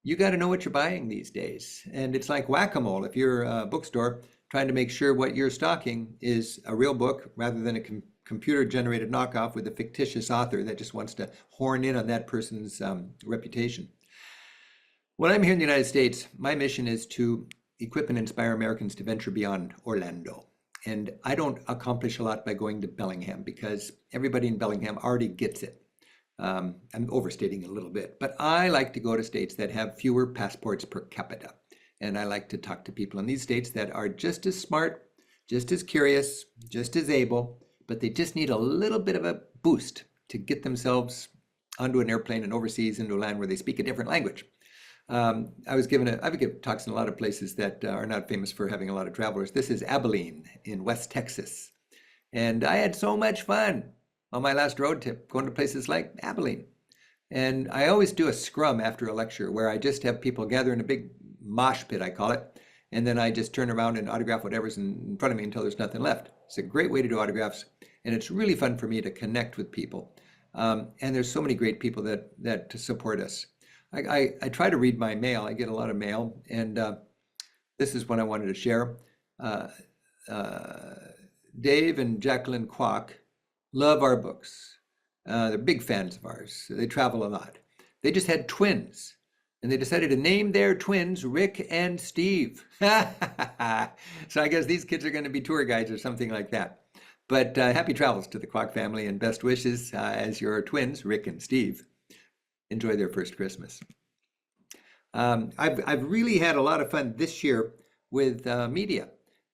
you got to know what you're buying these days. And it's like whack-a-mole. If you're a bookstore trying to make sure what you're stocking is a real book rather than a computer-generated knockoff with a fictitious author that just wants to horn in on that person's reputation. When I'm here in the United States, my mission is to equip and inspire Americans to venture beyond Orlando. And I don't accomplish a lot by going to Bellingham because everybody in Bellingham already gets it. I'm overstating a little bit, but I like to go to states that have fewer passports per capita. And I like to talk to people in these states that are just as smart, just as curious, just as able, but they just need a little bit of a boost to get themselves onto an airplane and overseas into a land where they speak a different language. I've given talks in a lot of places that are not famous for having a lot of travelers. This is Abilene in West Texas. And I had so much fun on my last road trip, going to places like Abilene. And I always do a scrum after a lecture where I just have people gather in a big mosh pit, I call it. And then I just turn around and autograph whatever's in front of me until there's nothing left. It's a great way to do autographs. And it's really fun for me to connect with people. And there's so many great people that support us. I try to read my mail. I get a lot of mail. And this is one I wanted to share. Dave and Jacqueline Kwok love our books. They're big fans of ours. They travel a lot. They just had twins, and they decided to name their twins Rick and Steve. So I guess these kids are going to be tour guides or something like that. But happy travels to the Kwok family and best wishes as your twins, Rick and Steve, enjoy their first Christmas. I've really had a lot of fun this year with media.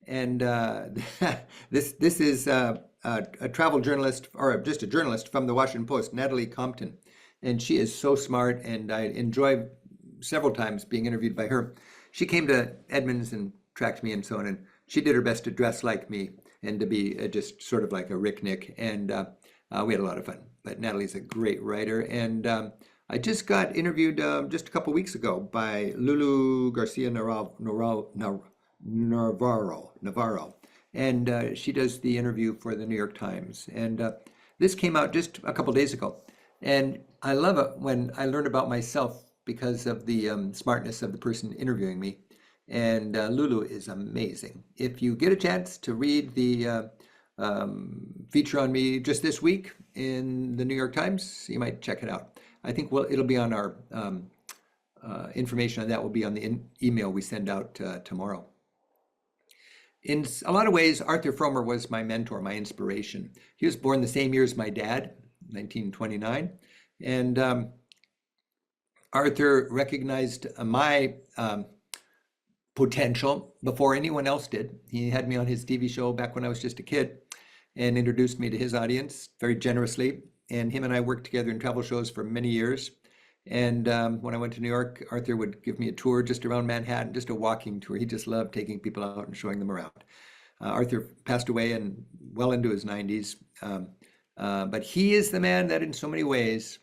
And this is a travel journalist, or just a journalist from the Washington Post, Natalie Compton. And she is so smart, and I enjoy several times being interviewed by her. She came to Edmonds and tracked me and so on, and she did her best to dress like me and to be just sort of like a Rick Nick. And we had a lot of fun. But Natalie's a great writer. And I just got interviewed just a couple weeks ago by Lulu Garcia Navarro. And she does the interview for the New York Times. And this came out just a couple days ago. And I love it when I learn about myself because of the smartness of the person interviewing me. And Lulu is amazing. If you get a chance to read the feature on me just this week in the New York Times, you might check it out. I think it'll be on our information on that will be on the email we send out tomorrow. In a lot of ways, Arthur Fromer was my mentor, my inspiration. He was born the same year as my dad, 1929. And Arthur recognized my potential before anyone else did. He had me on his TV show back when I was just a kid and introduced me to his audience very generously. And him and I worked together in travel shows for many years. And when I went to New York, Arthur would give me a tour just around Manhattan, just a walking tour. He just loved taking people out and showing them around. Arthur passed away and well into his 90s. But he is the man that in so many ways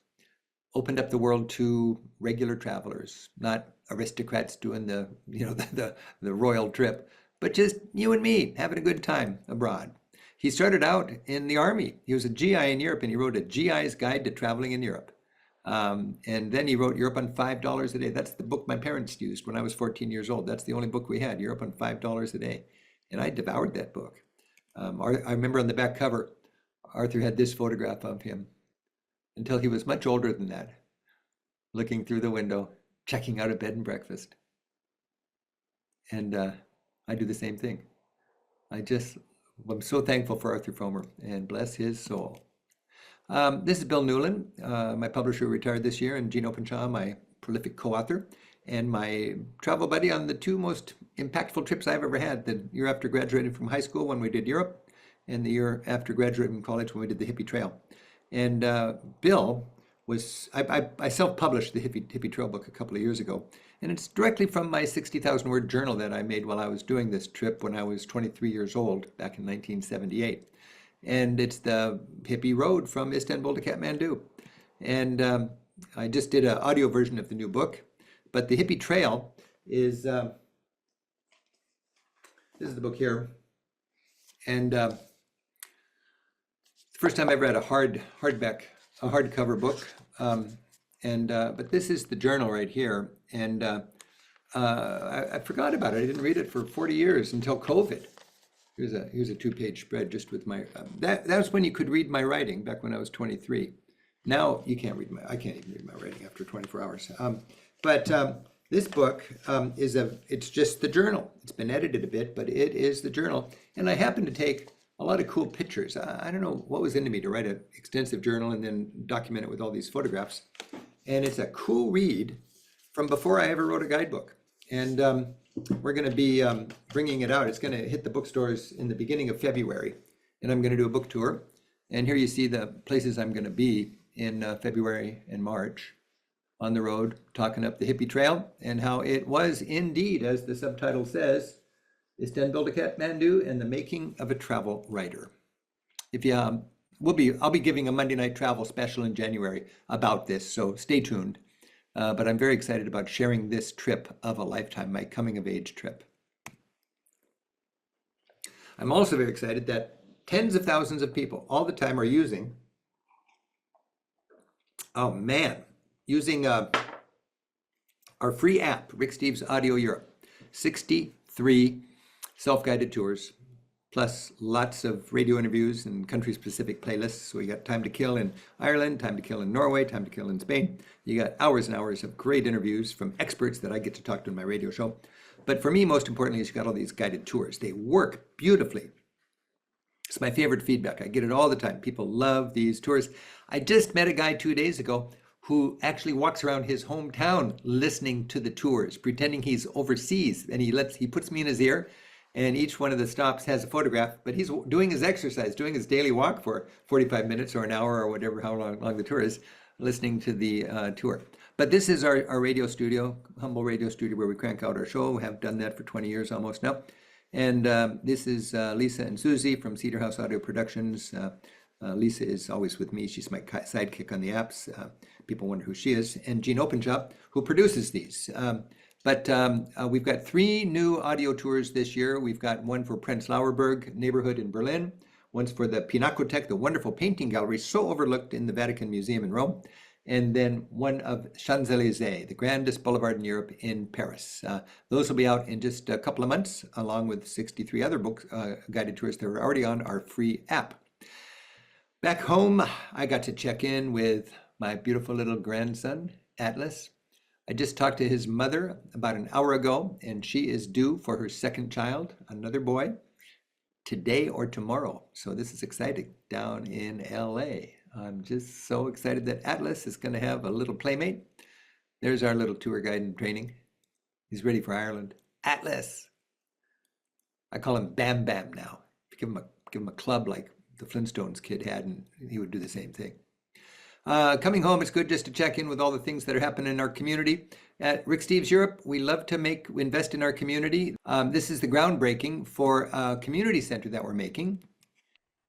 opened up the world to regular travelers, not aristocrats doing the royal trip, but just you and me having a good time abroad. He started out in the army. He was a GI in Europe, and he wrote a GI's Guide to Traveling in Europe. And then he wrote Europe on $5 a day. That's the book my parents used when I was 14 years old. That's the only book we had, Europe on $5 a day. And I devoured that book. I remember on the back cover, Arthur had this photograph of him until he was much older than that, looking through the window, checking out a bed and breakfast. And I do the same thing. I'm so thankful for Arthur Fromer, and bless his soul. This is Bill Newland, my publisher who retired this year, and Gene Openshaw, my prolific co-author, and my travel buddy on the two most impactful trips I've ever had, the year after graduating from high school when we did Europe, and the year after graduating from college when we did the Hippie Trail. And Bill I self-published the Hippie Trail book a couple of years ago, and it's directly from my 60,000 word journal that I made while I was doing this trip when I was 23 years old back in 1978. And it's the hippie road from Istanbul to Kathmandu. And I just did an audio version of the new book, but the Hippie Trail is, this is the book here. And the first time I ever had a hardcover book. But this is the journal right here. And I forgot about it. I didn't read it for 40 years until COVID. Here's a two-page spread just with my, that was when you could read my writing back when I was 23. Now you can't I can't even read my writing after 24 hours. This book it's just the journal. It's been edited a bit, but it is the journal. And I happen to take a lot of cool pictures. I don't know what was into me to write an extensive journal and then document it with all these photographs. And it's a cool read from before I ever wrote a guidebook. And we're going to be bringing it out. It's going to hit the bookstores in the beginning of February. And I'm going to do a book tour. And here you see the places I'm going to be in February and March on the road, talking up the Hippie Trail, and how it was indeed, as the subtitle says, Istanbul to Kathmandu and the making of a travel writer. If you, I'll be giving a Monday night travel special in January about this, so stay tuned. But I'm very excited about sharing this trip of a lifetime, my coming of age trip. I'm also very excited that tens of thousands of people all the time are using, using our free app, Rick Steves Audio Europe. 63 self-guided tours, plus lots of radio interviews and country-specific playlists. So we got Time to Kill in Ireland, Time to Kill in Norway, Time to Kill in Spain. You got hours and hours of great interviews from experts that I get to talk to in my radio show. But for me, most importantly, is you got all these guided tours. They work beautifully. It's my favorite feedback. I get it all the time. People love these tours. I just met a guy 2 days ago who actually walks around his hometown listening to the tours, pretending he's overseas, and he puts me in his ear, and each one of the stops has a photograph, but he's doing his exercise, doing his daily walk for 45 minutes or an hour or whatever, how long the tour is, listening to the tour. But this is our radio studio, humble radio studio where we crank out our show. We have done that for 20 years almost now. And this is Lisa and Susie from Cedar House Audio Productions. Lisa is always with me. She's my sidekick on the apps. People wonder who she is. And Gene Openshaw, who produces these. But we've got 3 new audio tours this year. We've got one for Prenzlauer Berg neighborhood in Berlin. One's for the Pinakothek, the wonderful painting gallery so overlooked in the Vatican Museum in Rome. And then one of Champs-Élysées, the grandest boulevard in Europe, in Paris. Those will be out in just a couple of months, along with 63 other books, guided tours that are already on our free app. Back home, I got to check in with my beautiful little grandson, Atlas. I just talked to his mother about an hour ago, and she is due for her second child, another boy, today or tomorrow. So this is exciting down in LA. I'm just so excited that Atlas is going to have a little playmate. There's our little tour guide in training. He's ready for Ireland. Atlas. I call him Bam Bam now. Give him a club like the Flintstones kid had, and he would do the same thing. Coming home, it's good just to check in with all the things that are happening in our community. At Rick Steves Europe, we love to invest in our community. This is the groundbreaking for a community center that we're making.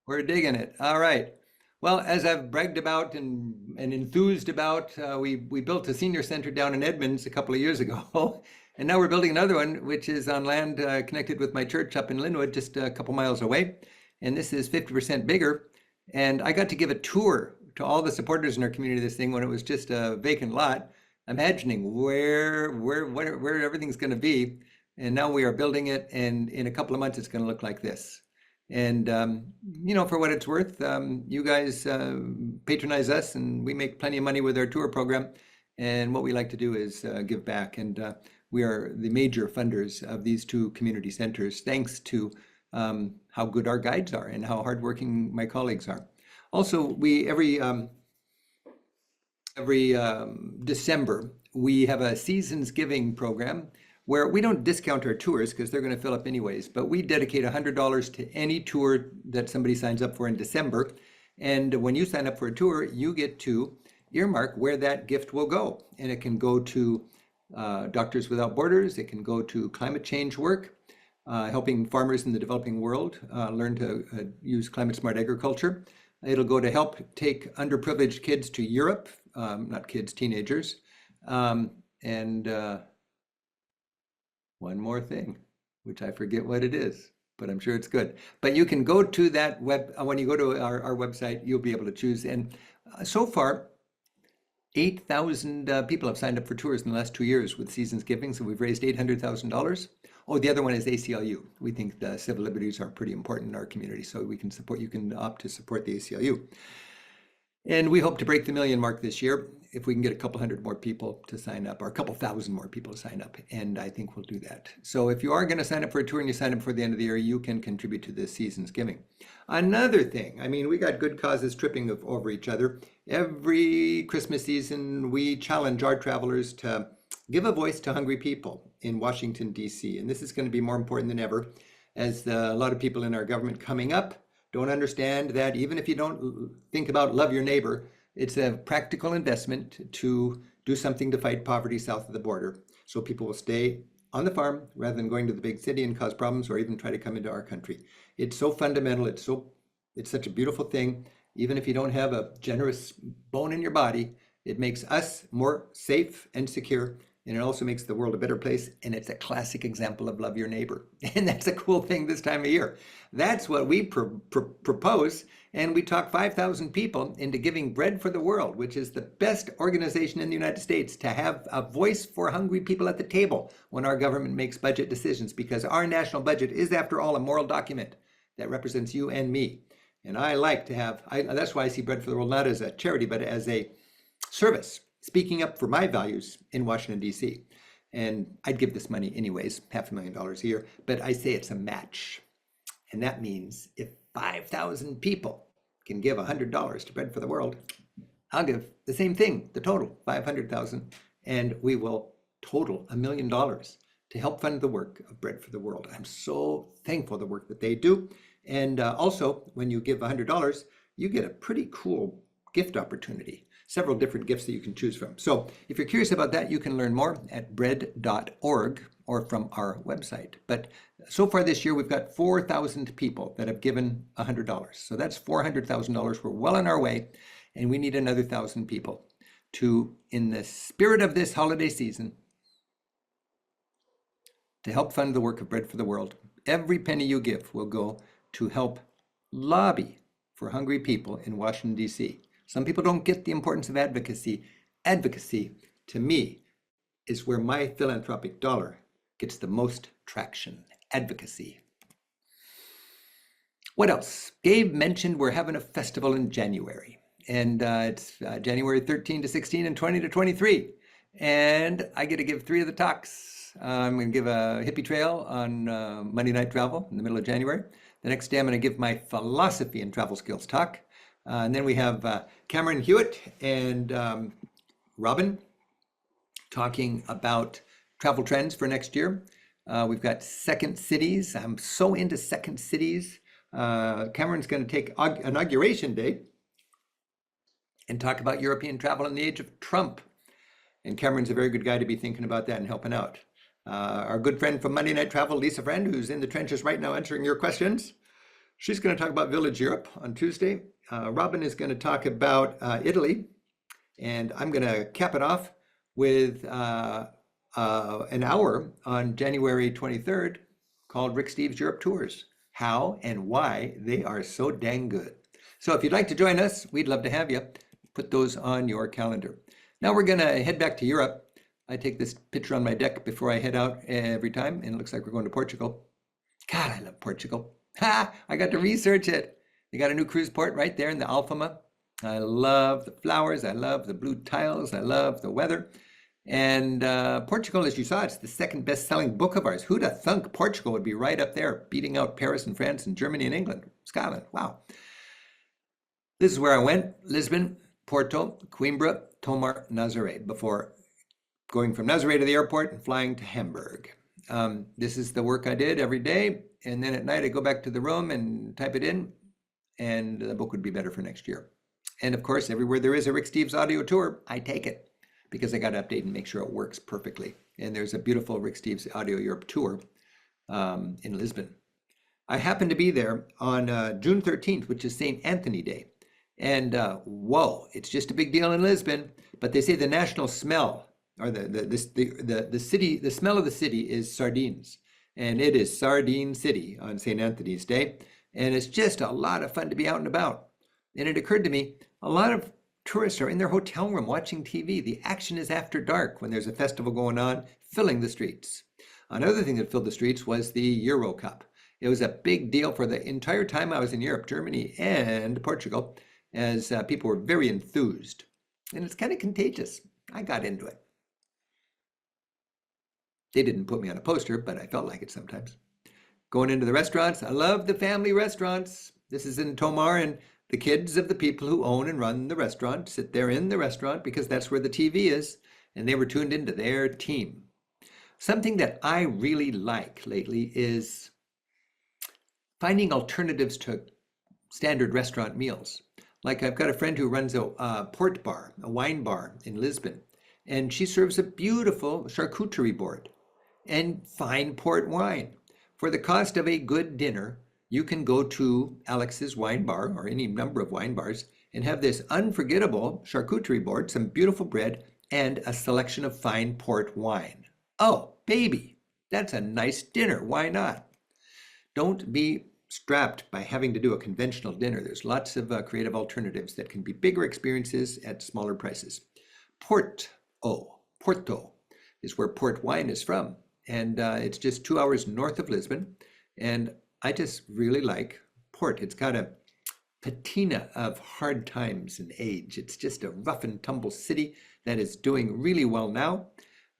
We're digging it. All right. Well, as I've bragged about and enthused about, we built a senior center down in Edmonds a couple of years ago. And now we're building another one, which is on land connected with my church up in Linwood, just a couple miles away. And this is 50% bigger. And I got to give a tour to all the supporters in our community of this thing when it was just a vacant lot, imagining where everything's going to be. And now we are building it, and in a couple of months it's going to look like this. And for what it's worth, you guys patronize us, and we make plenty of money with our tour program. And what we like to do is give back, and we are the major funders of these 2 community centers, thanks to how good our guides are and how hardworking my colleagues are. Also, we every December we have a seasons giving program where we don't discount our tours because they're going to fill up anyways, but we dedicate $100 to any tour that somebody signs up for in December. And when you sign up for a tour, you get to earmark where that gift will go. And it can go to Doctors Without Borders. It can go to climate change work, helping farmers in the developing world learn to use climate smart agriculture. It'll go to help take underprivileged kids to Europe, not kids, teenagers. And one more thing, which I forget what it is, but I'm sure it's good. But you can go to that when you go to our website, you'll be able to choose. And so far, 8,000 people have signed up for tours in the last 2 years with Seasons Giving, so we've raised $800,000. Oh, the other one is ACLU. We think the civil liberties are pretty important in our community, so we can support. You can opt to support the ACLU. And we hope to break the 1 million mark this year if we can get a couple hundred more people to sign up, or a couple thousand more people to sign up. And I think we'll do that. So if you are going to sign up for a tour and you sign up for the end of the year, you can contribute to this season's giving. Another thing, we got good causes tripping over each other. Every Christmas season, we challenge our travelers to give a voice to hungry people in Washington, D.C. And this is going to be more important than ever, as a lot of people in our government coming up don't understand that even if you don't think about love your neighbor, it's a practical investment to do something to fight poverty south of the border. So people will stay on the farm rather than going to the big city and cause problems, or even try to come into our country. It's so fundamental. It's such a beautiful thing. Even if you don't have a generous bone in your body, it makes us more safe and secure. And it also makes the world a better place. And it's a classic example of love your neighbor. And that's a cool thing this time of year. That's what we propose. And we talk 5,000 people into giving Bread for the World, which is the best organization in the United States to have a voice for hungry people at the table when our government makes budget decisions, because our national budget is, after all, a moral document that represents you and me. And I like to have, that's why I see Bread for the World not as a charity, but as a service, speaking up for my values in Washington, D.C. And I'd give this money anyways, $500,000 a year, but I say it's a match. And that means if 5,000 people can give $100 to Bread for the World, I'll give the same thing, the total, $500,000, and we will total $1 million to help fund the work of Bread for the World. I'm so thankful for the work that they do. And also, when you give $100, you get a pretty cool gift opportunity. Several different gifts that you can choose from. So if you're curious about that, you can learn more at bread.org or from our website. But so far this year, we've got 4,000 people that have given $100. So that's $400,000. We're well on our way, and we need another 1,000 people to, in the spirit of this holiday season, to help fund the work of Bread for the World. Every penny you give will go to help lobby for hungry people in Washington, D.C. Some people don't get the importance of advocacy. Advocacy, to me, is where my philanthropic dollar gets the most traction. Advocacy. What else? Gabe mentioned we're having a festival in January. And it's January 13 to 16 and 20 to 23. And I get to give 3 of the talks. I'm going to give a hippie trail on Monday Night Travel in the middle of January. The next day I'm going to give my philosophy and travel skills talk. And then we have Cameron Hewitt and Robin talking about travel trends for next year. We've got second cities. I'm so into second cities. Cameron's going to take Inauguration Day and talk about European travel in the age of Trump. And Cameron's a very good guy to be thinking about that and helping out. Our good friend from Monday Night Travel, Lisa Friend, who's in the trenches right now answering your questions. She's going to talk about Village Europe on Tuesday. Robin is going to talk about Italy. And I'm going to cap it off with an hour on January 23rd called Rick Steves Europe Tours. How and why they are so dang good. So if you'd like to join us, we'd love to have you. Put those on your calendar. Now we're going to head back to Europe. I take this picture on my deck before I head out every time, and it looks like we're going to Portugal. God, I love Portugal. Ha! I got to research it. They got a new cruise port right there in the Alfama. I love the flowers. I love the blue tiles. I love the weather. And Portugal, as you saw, it's the second best-selling book of ours. Who'd have thunk Portugal would be right up there, beating out Paris and France and Germany and England, Scotland. Wow. This is where I went: Lisbon, Porto, Coimbra, Tomar, Nazaré, before going from Nazaré to the airport and flying to Hamburg. This is the work I did every day. And then at night, I go back to the room and type it in, and the book would be better for next year. And of course, everywhere there is a Rick Steves audio tour, I take it, because I got to update and make sure it works perfectly. And there's a beautiful Rick Steves Audio Europe tour in Lisbon. I happened to be there on June 13th, which is St. Anthony Day. And whoa, it's just a big deal in Lisbon. But they say the national smell, or the city, the smell of the city is sardines. And it is Sardine City on St. Anthony's Day. And it's just a lot of fun to be out and about. And it occurred to me, a lot of tourists are in their hotel room watching TV. The action is after dark when there's a festival going on, filling the streets. Another thing that filled the streets was the Euro Cup. It was a big deal for the entire time I was in Europe, Germany and Portugal, as people were very enthused. And it's kind of contagious. I got into it. They didn't put me on a poster, but I felt like it sometimes. Going into the restaurants, I love the family restaurants. This is in Tomar, and the kids of the people who own and run the restaurant sit there in the restaurant because that's where the TV is, and they were tuned into their team. Something that I really like lately is finding alternatives to standard restaurant meals. Like I've got a friend who runs a port bar, a wine bar in Lisbon, and she serves a beautiful charcuterie board and fine port wine. For the cost of a good dinner, you can go to Alex's wine bar or any number of wine bars and have this unforgettable charcuterie board, some beautiful bread, and a selection of fine port wine. Oh, baby, that's a nice dinner. Why not? Don't be strapped by having to do a conventional dinner. There's lots of creative alternatives that can be bigger experiences at smaller prices. Porto is where port wine is from. And it's just 2 hours north of Lisbon. And I just really like port. It's got a patina of hard times and age. It's just a rough and tumble city that is doing really well now.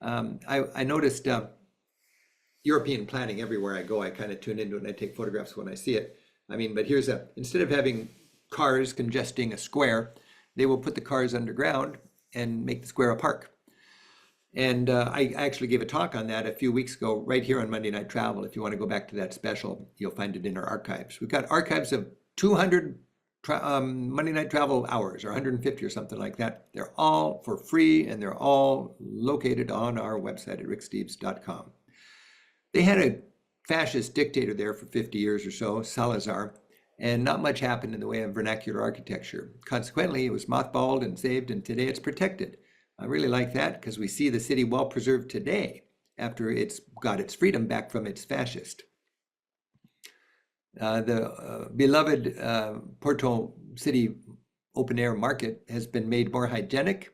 I noticed European planning everywhere I go. I kind of tune into it and I take photographs when I see it. I mean, but here's instead of having cars congesting a square, they will put the cars underground and make the square a park. And I actually gave a talk on that a few weeks ago, right here on Monday Night Travel. If you want to go back to that special, you'll find it in our archives. We've got archives of 200 Monday Night Travel hours, or 150 or something like that. They're all for free, and they're all located on our website at ricksteves.com. They had a fascist dictator there for 50 years or so, Salazar, and not much happened in the way of vernacular architecture. Consequently, it was mothballed and saved, and today it's protected. I really like that because we see the city well preserved today. after it's got its freedom back from its fascist. The beloved Porto City open air market has been made more hygienic,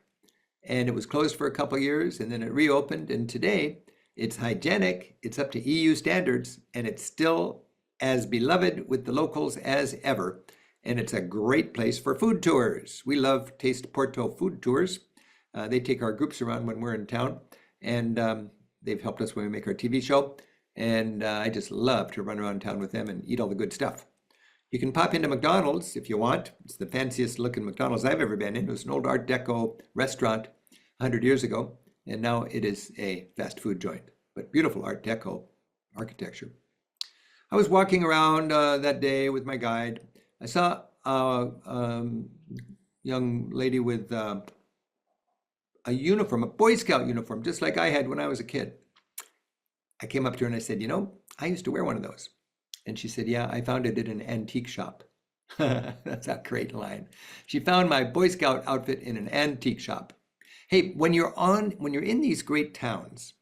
and it was closed for a couple of years and then it reopened, and today it's hygienic, it's up to EU standards, and it's still as beloved with the locals as ever. And it's a great place for food tours. We love Taste Porto food tours. They take our groups around when we're in town, and they've helped us when we make our TV show. And I just love to run around town with them and eat all the good stuff. You can pop into McDonald's if you want. It's the fanciest looking McDonald's I've ever been in. It was an old Art Deco restaurant 100 years ago, and now it is a fast food joint, but beautiful Art Deco architecture. I was walking around that day with my guide. I saw a young lady with a uniform, a Boy Scout uniform, just like I had when I was a kid. I came up to her and I said, you know, I used to wear one of those. And she said, yeah, I found it at an antique shop. That's a great line. She found my Boy Scout outfit in an antique shop. Hey, when you're in these great towns,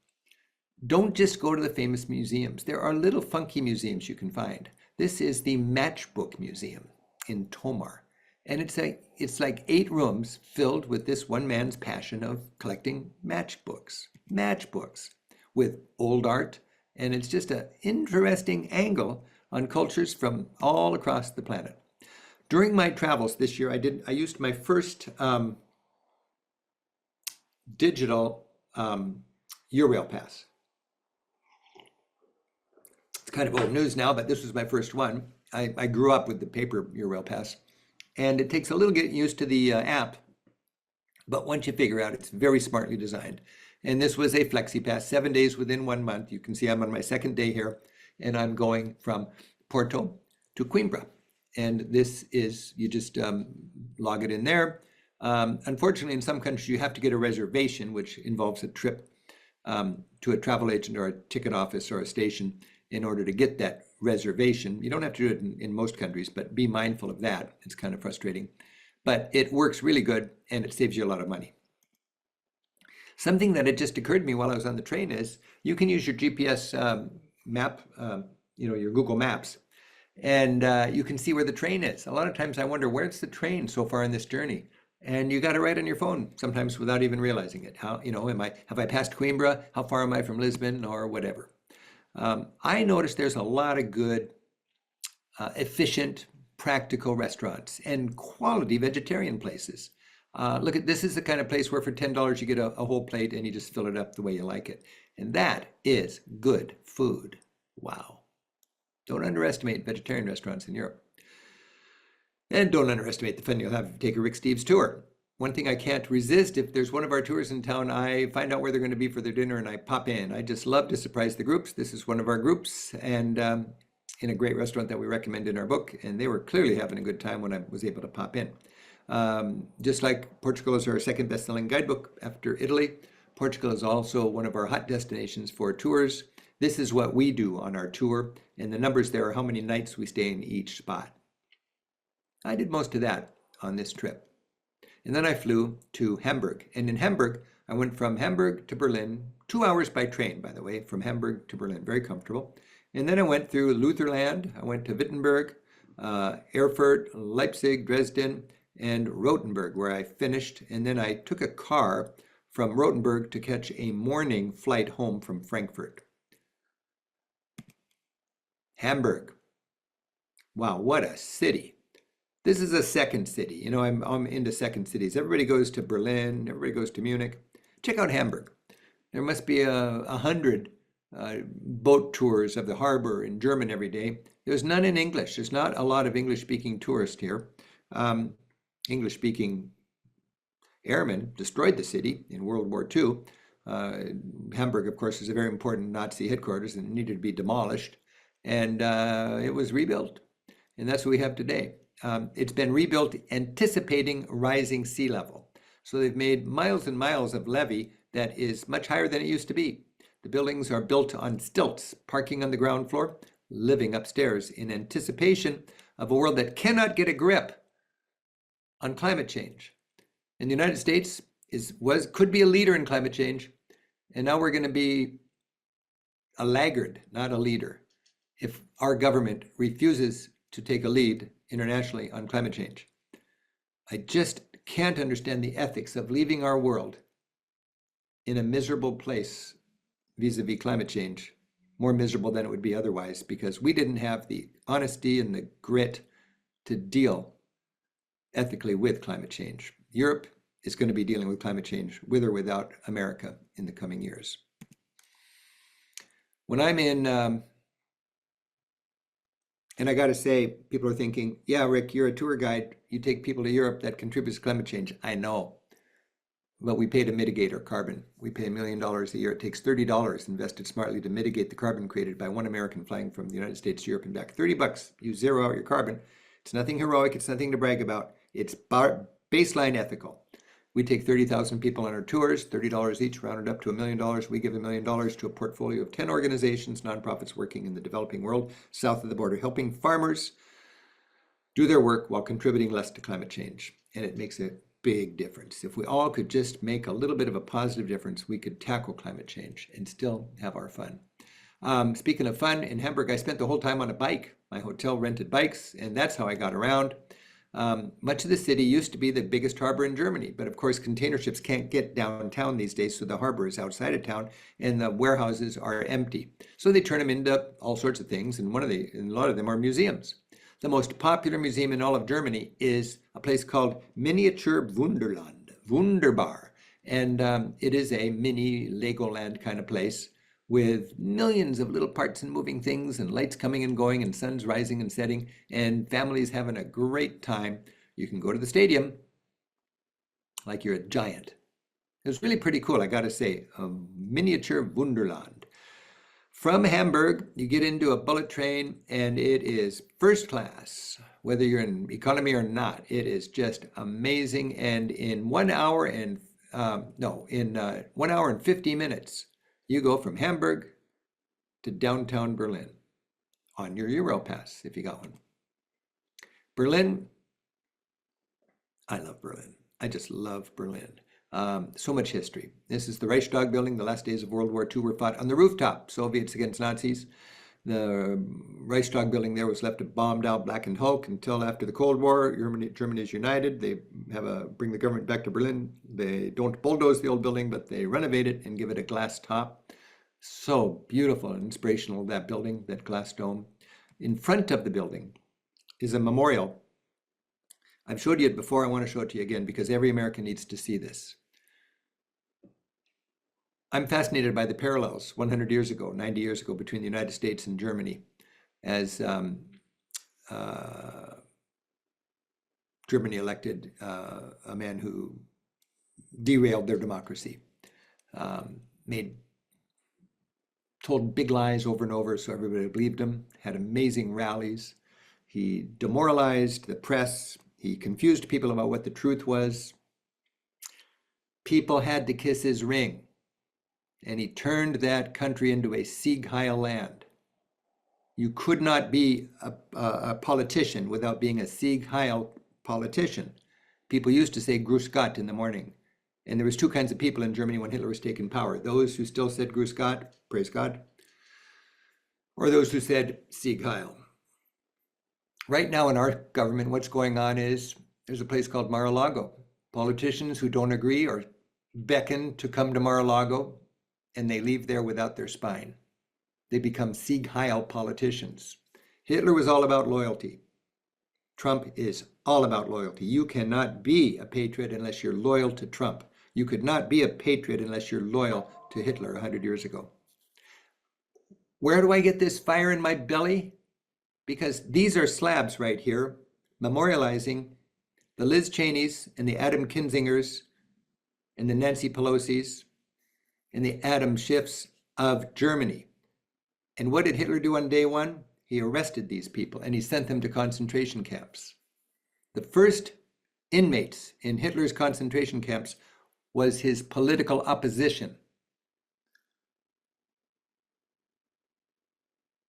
don't just go to the famous museums. There are little funky museums you can find. This is the Matchbook Museum in Tomar. And it's like 8 rooms filled with this one man's passion of collecting matchbooks with old art. And it's just an interesting angle on cultures from all across the planet. During my travels this year, I used my first digital Eurail pass. It's kind of old news now, but this was my first one. I grew up with the paper Eurail pass, and it takes a little getting used to the app, but once you figure out, it's very smartly designed. And this was a flexi pass, 7 days within 1 month. You can see I'm on my second day here, and I'm going from Porto to Coimbra. And this is, you just log it in there. Unfortunately, in some countries, you have to get a reservation, which involves a trip to a travel agent or a ticket office or a station in order to get that reservation. You don't have to do it in most countries, but be mindful of that. It's kind of frustrating. But it works really good, and it saves you a lot of money. Something that had just occurred to me while I was on the train is you can use your GPS map, your Google Maps, and you can see where the train is. A lot of times I wonder, where's the train so far in this journey? And you got it right on your phone, sometimes without even realizing it. How, have I passed Coimbra? How far am I from Lisbon, or whatever? I noticed there's a lot of good, efficient, practical restaurants and quality vegetarian places. Look at this is the kind of place where for $10 you get a whole plate and you just fill it up the way you like it. And that is good food. Wow. Don't underestimate vegetarian restaurants in Europe. And don't underestimate the fun you'll have if you take a Rick Steves tour. One thing I can't resist, if there's one of our tours in town, I find out where they're going to be for their dinner and I pop in. I just love to surprise the groups. This is one of our groups, and in a great restaurant that we recommend in our book. And they were clearly having a good time when I was able to pop in. Just like Portugal is our second best-selling guidebook after Italy, Portugal is also one of our hot destinations for tours. This is what we do on our tour, and the numbers there are how many nights we stay in each spot. I did most of that on this trip. And then I flew to Hamburg. And in Hamburg, I went from Hamburg to Berlin, 2 hours by train, by the way, from Hamburg to Berlin, very comfortable. And then I went through Lutherland, I went to Wittenberg, Erfurt, Leipzig, Dresden, and Rothenburg, where I finished. And then I took a car from Rothenburg to catch a morning flight home from Frankfurt. Hamburg. Wow, what a city. This is a second city. I'm into second cities. Everybody goes to Berlin, everybody goes to Munich. Check out Hamburg. There must be 100 boat tours of the harbor in German every day. There's none in English. There's not a lot of English-speaking tourists here. English-speaking airmen destroyed the city in World War II. Hamburg, of course, is a very important Nazi headquarters and it needed to be demolished. And it was rebuilt. And that's what we have today. It's been rebuilt anticipating rising sea level. So they've made miles and miles of levee that is much higher than it used to be. The buildings are built on stilts, parking on the ground floor, living upstairs in anticipation of a world that cannot get a grip on climate change. And the United States could be a leader in climate change. And now we're going to be a laggard, not a leader, if our government refuses to take a lead internationally on climate change. I just can't understand the ethics of leaving our world in a miserable place vis-a-vis climate change, more miserable than it would be otherwise, because we didn't have the honesty and the grit to deal ethically with climate change. Europe is going to be dealing with climate change with or without America in the coming years. When I'm in, and I got to say, people are thinking, yeah, Rick, you're a tour guide. You take people to Europe that contributes to climate change. I know. But we pay to mitigate our carbon. We pay $1 million a year. It takes $30 invested smartly to mitigate the carbon created by one American flying from the United States to Europe and back. $30, you zero out your carbon. It's nothing heroic. It's nothing to brag about. It's baseline ethical. We take 30,000 people on our tours, $30 each, rounded up to $1 million. We give $1 million to a portfolio of 10 organizations, nonprofits working in the developing world, south of the border, helping farmers do their work while contributing less to climate change. And it makes a big difference. If we all could just make a little bit of a positive difference, we could tackle climate change and still have our fun. Speaking of fun, in Hamburg, I spent the whole time on a bike. My hotel rented bikes, and that's how I got around. Much of the city used to be the biggest harbor in Germany, but of course container ships can't get downtown these days, so the harbor is outside of town and the warehouses are empty. So they turn them into all sorts of things, and a lot of them are museums. The most popular museum in all of Germany is a place called Miniature Wunderland, Wunderbar, and it is a mini Legoland kind of place with millions of little parts and moving things and lights coming and going and suns rising and setting and families having a great time. You can go to the stadium like you're a giant. It was really pretty cool, I gotta say, a miniature Wunderland. From Hamburg, you get into a bullet train and it is first class, whether you're in economy or not. It is just amazing. And in 1 hour and 1 hour and 50 minutes, you go from Hamburg to downtown Berlin on your Euro pass, if you got one. Berlin, I love Berlin. I just love Berlin. So much history. This is the Reichstag building. The last days of World War II were fought on the rooftop. Soviets against Nazis. The Reichstag building there was left a bombed out blackened hulk until after the Cold War. Germany is united. They bring the government back to Berlin. They don't bulldoze the old building, but they renovate it and give it a glass top. So beautiful and inspirational, that building, that glass dome. In front of the building is a memorial. I've showed you it before. I want to show it to you again because every American needs to see this. I'm fascinated by the parallels 100 years ago, 90 years ago between the United States and Germany as Germany elected a man who derailed their democracy, told big lies over and over so everybody believed him, had amazing rallies. He demoralized the press. He confused people about what the truth was. People had to kiss his ring. And he turned that country into a Sieg Heil land. You could not be a politician without being a Sieg Heil politician. People used to say Grüß Gott in the morning. And there was two kinds of people in Germany when Hitler was taking power. Those who still said Grüß Gott, praise God, or those who said Sieg Heil. Right now in our government, what's going on is there's a place called Mar-a-Lago. Politicians who don't agree are beckoned to come to Mar-a-Lago, and they leave there without their spine. They become Sieg Heil politicians. Hitler was all about loyalty. Trump is all about loyalty. You cannot be a patriot unless you're loyal to Trump. You could not be a patriot unless you're loyal to Hitler 100 years ago. Where do I get this fire in my belly? Because these are slabs right here, memorializing the Liz Cheneys and the Adam Kinzingers and the Nancy Pelosi's and the Adam Schiffs of Germany. And what did Hitler do on day one? He arrested these people and he sent them to concentration camps. The first inmates in Hitler's concentration camps was his political opposition.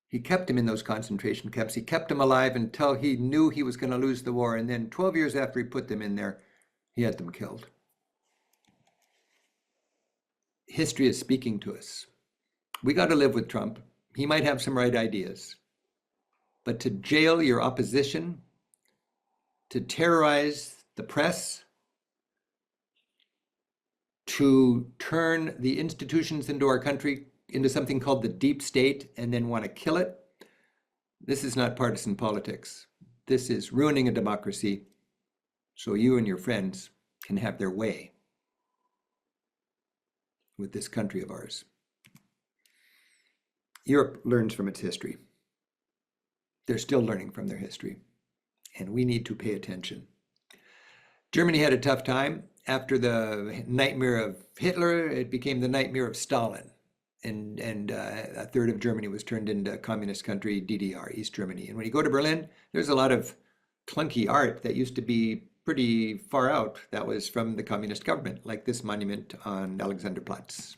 He kept him in those concentration camps. He kept him alive until he knew he was going to lose the war. And then 12 years after he put them in there, he had them killed. History is speaking to us. We got to live with Trump. He might have some right ideas. But to jail your opposition, to terrorize the press, to turn the institutions into our country into something called the deep state and then want to kill it, this is not partisan politics. This is ruining a democracy so you and your friends can have their way with this country of ours. Europe learns from its history. They're still learning from their history, and we need to pay attention. Germany had a tough time. After the nightmare of Hitler, it became the nightmare of Stalin. And a third of Germany was turned into a communist country, DDR, East Germany. And when you go to Berlin, there's a lot of clunky art that used to be pretty far out that was from the communist government, like this monument on Alexanderplatz,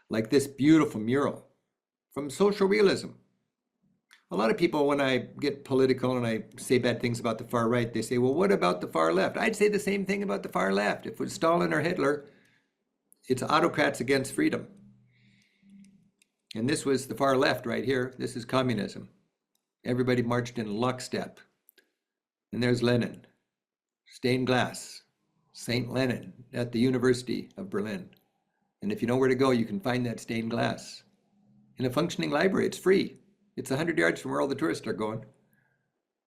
like this beautiful mural from social realism. A lot of people, when I get political and I say bad things about the far right, they say, well, what about the far left? I'd say the same thing about the far left. If it was Stalin or Hitler, it's autocrats against freedom. And this was the far left right here. This is communism. Everybody marched in lockstep. And there's Lenin, stained glass, St. Lenin at the University of Berlin. And if you know where to go, you can find that stained glass. In a functioning library, it's free. It's 100 yards from where all the tourists are going.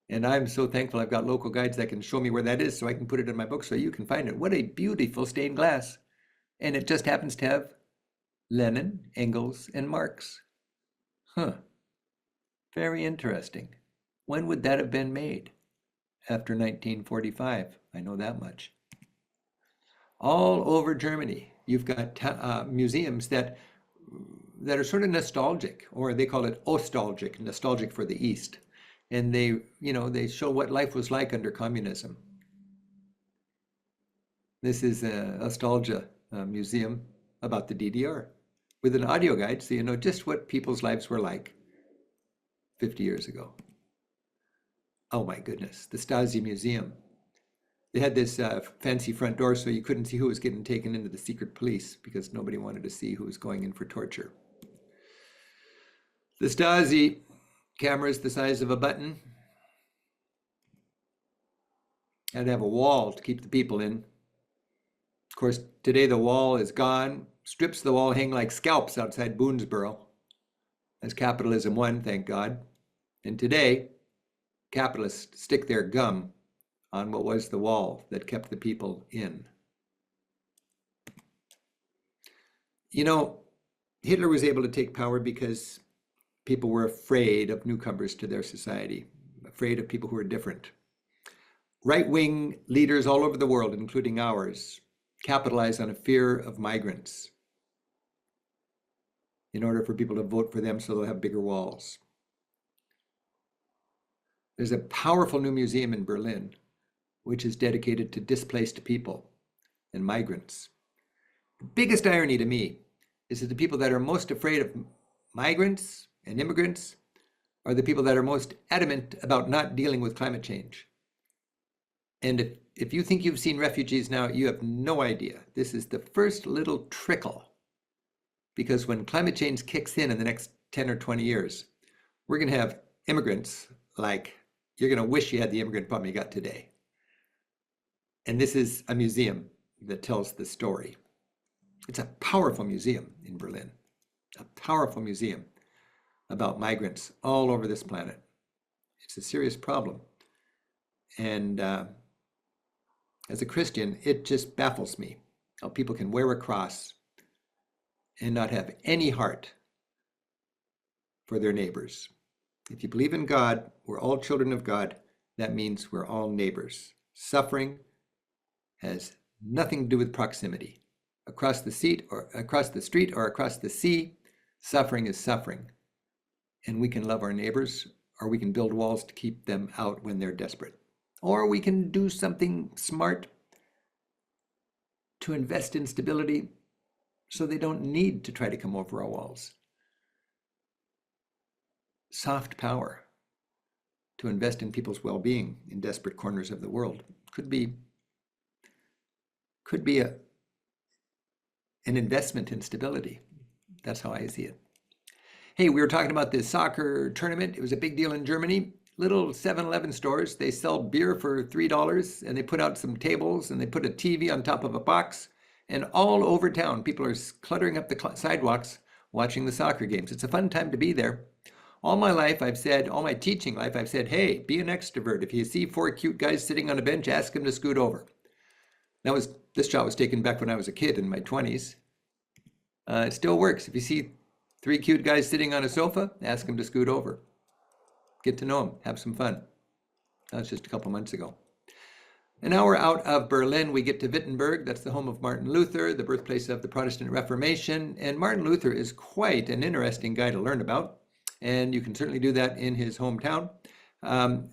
And I'm so thankful I've got local guides that can show me where that is so I can put it in my book so you can find it. What a beautiful stained glass. And it just happens to have Lenin, Engels, and Marx. Very interesting. When would that have been made? After 1945. I know that much. All over Germany, you've got museums that are sort of nostalgic, or they call it ostalgic, nostalgic for the East. And they show what life was like under communism. This is a nostalgia museum about the DDR with an audio guide, so you know just what people's lives were like 50 years ago. Oh my goodness, the Stasi Museum. They had this fancy front door so you couldn't see who was getting taken into the secret police because nobody wanted to see who was going in for torture. The Stasi cameras the size of a button. Had to have a wall to keep the people in. Of course, today the wall is gone. Strips of the wall hang like scalps outside Boonesboro as capitalism won, thank God. And today, capitalists stick their gum on what was the wall that kept the people in. You know, Hitler was able to take power because people were afraid of newcomers to their society, afraid of people who were different. Right-wing leaders all over the world, including ours, capitalize on a fear of migrants in order for people to vote for them so they'll have bigger walls. There's a powerful new museum in Berlin, which is dedicated to displaced people and migrants. The biggest irony to me is that the people that are most afraid of migrants and immigrants are the people that are most adamant about not dealing with climate change. And if you think you've seen refugees now, you have no idea. This is the first little trickle. Because when climate change kicks in the next 10 or 20 years, we're going to have immigrants like you're going to wish you had the immigrant problem you got today. And this is a museum that tells the story. It's a powerful museum in Berlin, a powerful museum about migrants all over this planet. It's a serious problem. And as a Christian, it just baffles me how people can wear a cross and not have any heart for their neighbors. If you believe in God, we're all children of God. That means we're all neighbors. Suffering has nothing to do with proximity. Across the street or across the sea, suffering is suffering. And we can love our neighbors, or we can build walls to keep them out when they're desperate. Or we can do something smart to invest in stability so they don't need to try to come over our walls. Soft power to invest in people's well-being in desperate corners of the world could be an investment in stability. That's how I see it. Hey, we were talking about this soccer tournament. It was a big deal in Germany. Little 7-Eleven stores, they sell beer for $3 and they put out some tables and they put a TV on top of a box. And all over town, people are cluttering up the sidewalks watching the soccer games. It's a fun time to be there. All my life, I've said, all my teaching life, I've said, hey, be an extrovert. If you see 4 cute guys sitting on a bench, ask them to scoot over. This shot was taken back when I was a kid in my 20s. It still works. If you see 3 cute guys sitting on a sofa, ask them to scoot over. Get to know them, have some fun. That was just a couple months ago. An hour out of Berlin, we get to Wittenberg. That's the home of Martin Luther, the birthplace of the Protestant Reformation. And Martin Luther is quite an interesting guy to learn about. And you can certainly do that in his hometown.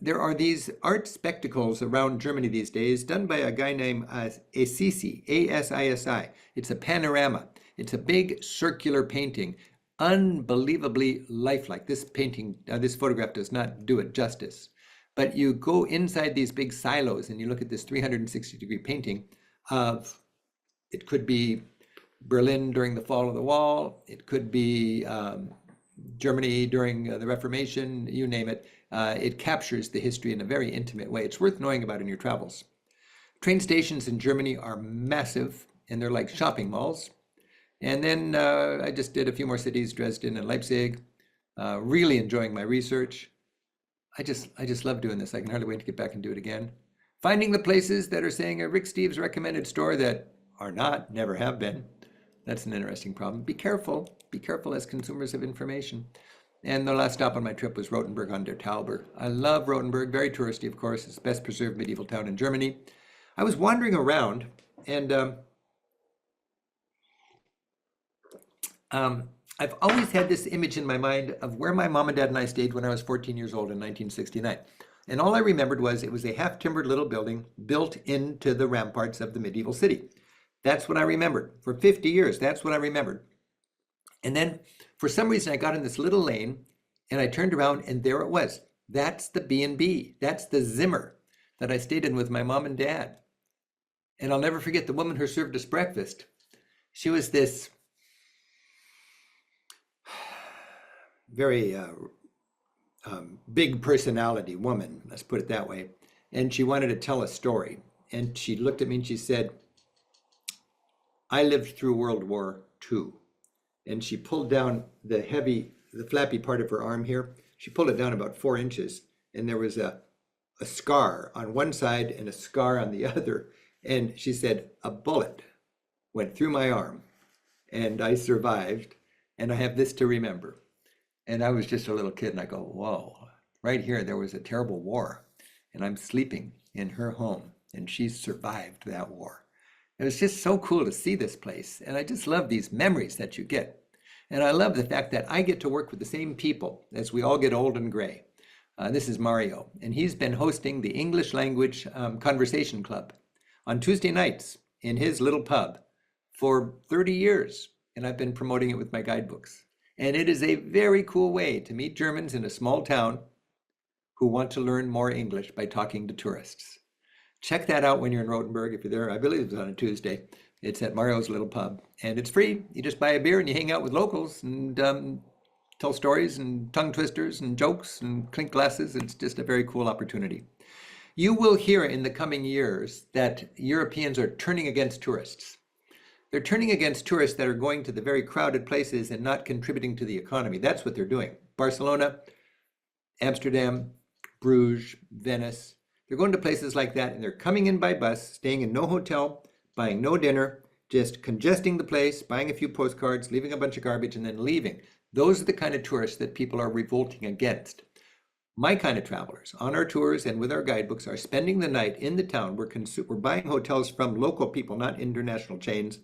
There are these art spectacles around Germany these days done by a guy named Assisi, A-S-I-S-I. It's a panorama. It's a big circular painting, unbelievably lifelike. This painting, this photograph does not do it justice. But you go inside these big silos and you look at this 360-degree painting of, it could be Berlin during the fall of the wall, it could be Germany during the Reformation, you name it. It captures the history in a very intimate way. It's worth knowing about in your travels. Train stations in Germany are massive and they're like shopping malls. And then I just did a few more cities, Dresden and Leipzig, really enjoying my research. I just love doing this. I can hardly wait to get back and do it again. Finding the places that are saying a Rick Steves recommended store that are not, never have been. That's an interesting problem. Be careful as consumers of information. And the last stop on my trip was Rothenburg on der Tauber. I love Rothenburg, very touristy, of course. It's the best preserved medieval town in Germany. I was wandering around and I've always had this image in my mind of where my mom and dad and I stayed when I was 14 years old in 1969. And all I remembered was it was a half-timbered little building built into the ramparts of the medieval city. That's what I remembered. For 50 years, that's what I remembered. And then for some reason, I got in this little lane and I turned around and there it was. That's the B&B. That's the Zimmer that I stayed in with my mom and dad. And I'll never forget the woman who served us breakfast. She was this very big personality woman, let's put it that way. And she wanted to tell a story. And she looked at me and she said, I lived through World War II. And she pulled down the flappy part of her arm here. She pulled it down about 4 inches. And there was a scar on one side and a scar on the other. And she said, a bullet went through my arm and I survived. And I have this to remember. And I was just a little kid and I go, whoa, right here, there was a terrible war and I'm sleeping in her home and she survived that war. It was just so cool to see this place. And I just love these memories that you get. And I love the fact that I get to work with the same people as we all get old and gray. This is Mario, and he's been hosting the English language conversation club on Tuesday nights in his little pub for 30 years. And I've been promoting it with my guidebooks. And it is a very cool way to meet Germans in a small town who want to learn more English by talking to tourists. Check that out when you're in Rothenburg. If you're there, I believe it's on a Tuesday. It's at Mario's little pub and it's free. You just buy a beer and you hang out with locals and tell stories and tongue twisters and jokes and clink glasses. It's just a very cool opportunity. You will hear in the coming years that Europeans are turning against tourists. They're turning against tourists that are going to the very crowded places and not contributing to the economy. That's what they're doing. Barcelona, Amsterdam, Bruges, Venice. They're going to places like that and they're coming in by bus, staying in no hotel, buying no dinner, just congesting the place, buying a few postcards, leaving a bunch of garbage and then leaving. Those are the kind of tourists that people are revolting against. My kind of travelers on our tours and with our guidebooks are spending the night in the town. We're buying hotels from local people, not international chains.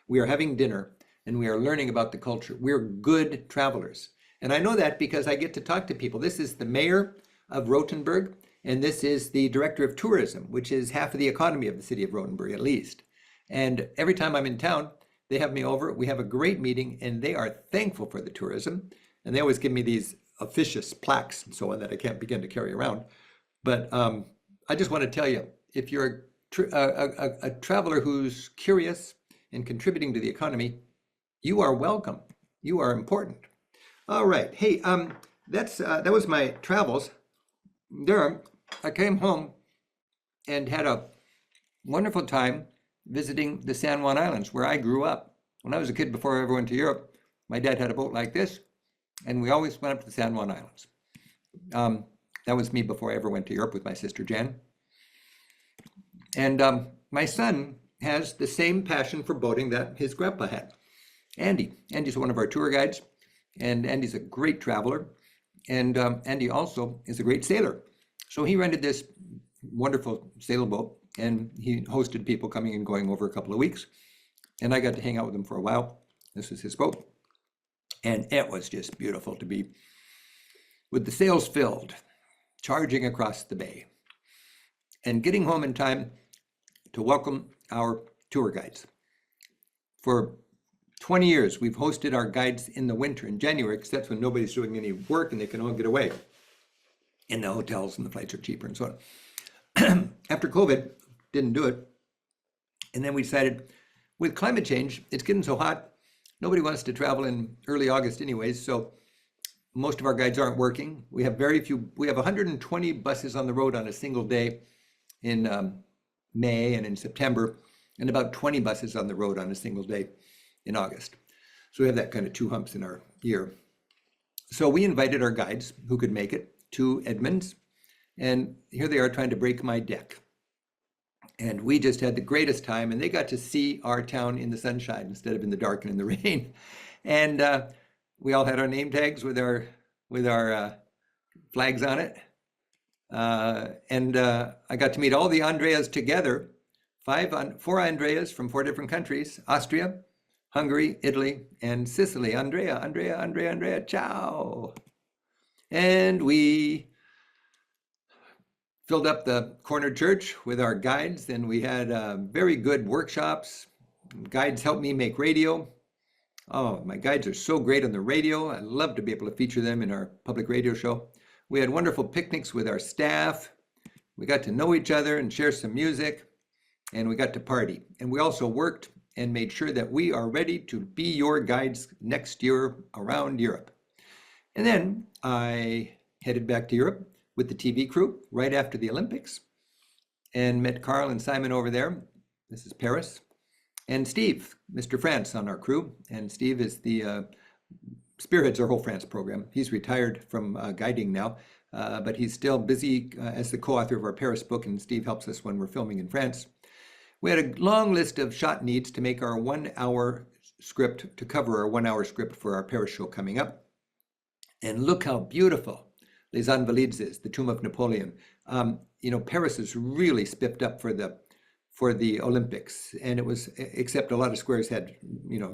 We are having dinner and we are learning about the culture. We're good travelers. And I know that because I get to talk to people. This is the mayor of Rothenburg, and this is the director of tourism, which is half of the economy of the city of Rothenburg at least. And every time I'm in town, they have me over. We have a great meeting and they are thankful for the tourism. And they always give me these officious plaques and so on that I can't begin to carry around. But I just want to tell you, if you're a traveler who's curious and contributing to the economy, you are welcome. You are important. All right. Hey, that was my travels. There, I came home and had a wonderful time visiting the San Juan Islands, where I grew up. When I was a kid, before I ever went to Europe, my dad had a boat like this, and we always went up to the San Juan Islands. That was me before I ever went to Europe with my sister Jan. And my son has the same passion for boating that his grandpa had. Andy. Andy's one of our tour guides, and Andy's a great traveler. And Andy also is a great sailor. So he rented this wonderful sailboat, and he hosted people coming and going over a couple of weeks. And I got to hang out with him for a while. This was his boat. And it was just beautiful to be with the sails filled, charging across the bay, and getting home in time to welcome our tour guides. For 20 years, we've hosted our guides in the winter, in January, because that's when nobody's doing any work and they can all get away. And the hotels and the flights are cheaper and so on. After COVID, didn't do it. And then we decided, with climate change, it's getting so hot, nobody wants to travel in early August anyways, so most of our guides aren't working. We have very few, we have 120 buses on the road on a single day in May and in September, and about 20 buses on the road on a single day in August. So we have that kind of two humps in our year. So we invited our guides who could make it to Edmonds, and here they are trying to break my deck. And we just had the greatest time, and they got to see our town in the sunshine instead of in the dark and in the rain. And we all had our name tags with our flags on it. And I got to meet all the Andreas together, four Andreas from 4 different countries: Austria, Hungary, Italy, and Sicily. Andrea, ciao. And we filled up the corner church with our guides, and we had very good workshops. Guides helped me make radio. Oh, my guides are so great on the radio. I love to be able to feature them in our public radio show. We had wonderful picnics with our staff. We got to know each other and share some music, and we got to party. And we also worked and made sure that we are ready to be your guides next year around Europe. And then I headed back to Europe with the TV crew right after the Olympics, and met Carl and Simon over there. This is Paris. And Steve, Mr. France, on our crew. And Steve is the spearheads our whole France program. He's retired from guiding now, but he's still busy as the co-author of our Paris book, and Steve helps us when we're filming in France. We had a long list of shot needs to make our 1 hour script, to cover our 1 hour script for our Paris show coming up. And look how beautiful Les Invalides is, the tomb of Napoleon. Paris is really spiffed up for the Olympics, and it was, except a lot of squares had,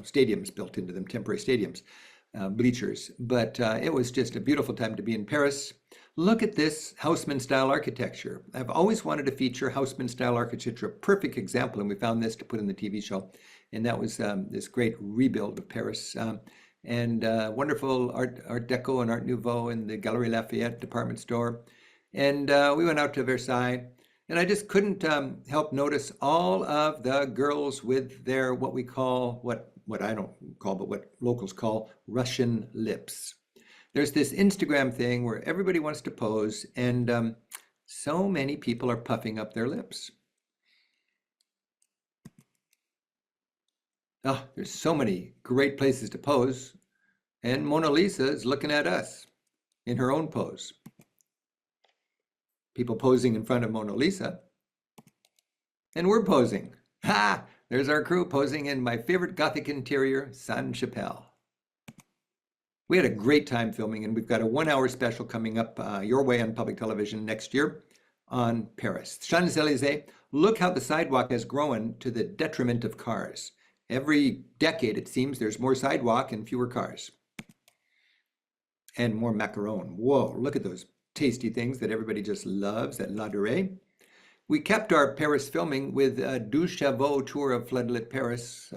stadiums built into them, temporary stadiums, bleachers. But it was just a beautiful time to be in Paris. Look at this Haussmann-style architecture. I've always wanted to feature Haussmann-style architecture, a perfect example, and we found this to put in the TV show. And that was this great rebuild of Paris. And wonderful Art Deco and Art Nouveau in the Galeries Lafayette department store. And we went out to Versailles, and I just couldn't help notice all of the girls with their, what we call, what I don't call, but what locals call Russian lips. There's this Instagram thing where everybody wants to pose, and so many people are puffing up their lips. Oh, there's so many great places to pose. And Mona Lisa is looking at us in her own pose. People posing in front of Mona Lisa. And we're posing. Ha! There's our crew posing in my favorite Gothic interior, Sainte-Chapelle. We had a great time filming, and we've got a 1 hour special coming up your way on public television next year on Paris. Champs-Élysées, look how the sidewalk has grown to the detriment of cars. Every decade, it seems, there's more sidewalk and fewer cars. And more macaron. Whoa, look at those tasty things that everybody just loves at La Durée. We kept our Paris filming with a 12 Chevaux tour of floodlit Paris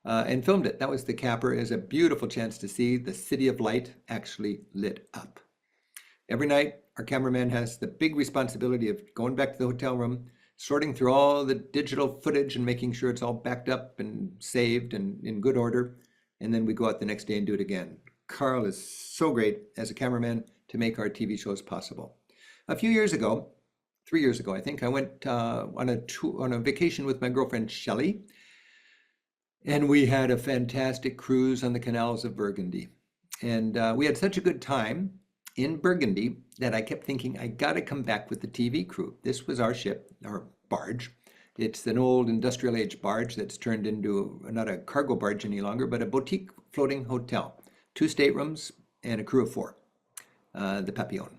and filmed it. That was the capper. It was a beautiful chance to see the City of Light actually lit up. Every night, our cameraman has the big responsibility of going back to the hotel room, sorting through all the digital footage and making sure it's all backed up and saved and in good order. And then we go out the next day and do it again. Carl is so great as a cameraman to make our TV shows possible. A few years ago, 3 years ago, I think, I went on a vacation with my girlfriend Shelley, and we had a fantastic cruise on the canals of Burgundy. And we had such a good time in Burgundy that I kept thinking, I got to come back with the TV crew. This was our ship, our barge. It's an old industrial age barge that's turned into not a cargo barge any longer, but a boutique floating hotel. 2 staterooms and a crew of 4, the Papillon.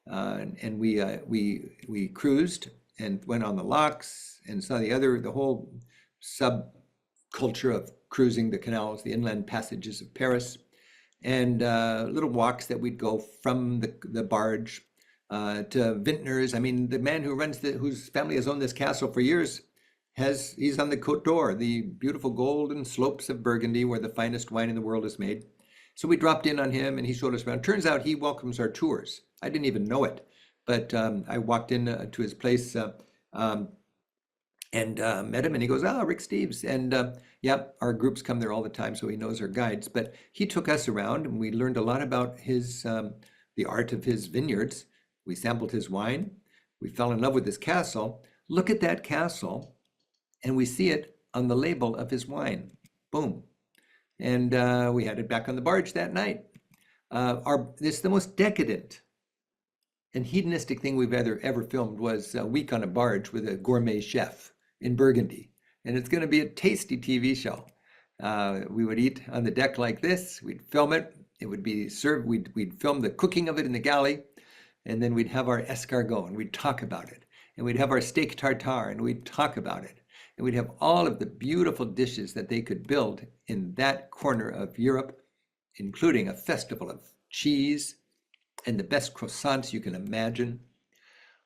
And we cruised and went on the locks and saw the whole subculture of cruising the canals, the inland passages of Paris, and little walks that we'd go from the barge to vintners. I mean, the man who runs whose family has owned this castle for years, he's on the Côte d'Or, the beautiful golden slopes of Burgundy where the finest wine in the world is made. So we dropped in on him and he showed us around. Turns out he welcomes our tours. I didn't even know it, but I walked in to his place and met him, and he goes, Rick Steves. And yeah, our groups come there all the time, so he knows our guides. But he took us around and we learned a lot about the art of his vineyards. We sampled his wine. We fell in love with his castle. Look at that castle, and we see it on the label of his wine. Boom. And we had it back on the barge that night. This is the most decadent and hedonistic thing we've ever filmed was a week on a barge with a gourmet chef in Burgundy. And it's going to be a tasty TV show. We would eat on the deck like this. We'd film it. It would be served. We'd film the cooking of it in the galley. And then we'd have our escargot and we'd talk about it. And we'd have our steak tartare and we'd talk about it. And we'd have all of the beautiful dishes that they could build in that corner of Europe, including a festival of cheese and the best croissants you can imagine,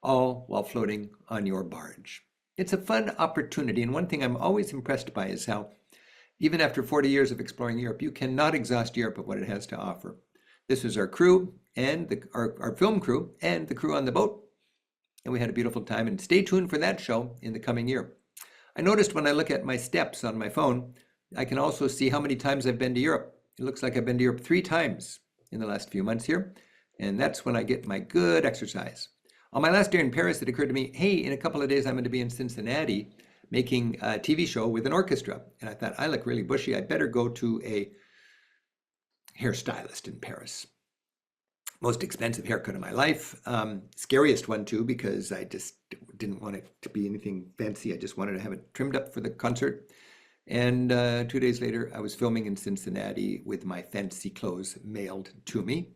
all while floating on your barge. It's a fun opportunity. And one thing I'm always impressed by is how, even after 40 years of exploring Europe, you cannot exhaust Europe of what it has to offer. This was our crew and our film crew and the crew on the boat. And we had a beautiful time. And stay tuned for that show in the coming year. I noticed when I look at my steps on my phone, I can also see how many times I've been to Europe. It looks like I've been to Europe 3 times in the last few months here. And that's when I get my good exercise. On my last day in Paris, it occurred to me, hey, in a couple of days, I'm going to be in Cincinnati making a TV show with an orchestra. And I thought, I look really bushy. I better go to a hairstylist in Paris. Most expensive haircut of my life. Scariest one, too, because I just didn't want it to be anything fancy. I just wanted to have it trimmed up for the concert. And 2 days later, I was filming in Cincinnati with my fancy clothes mailed to me.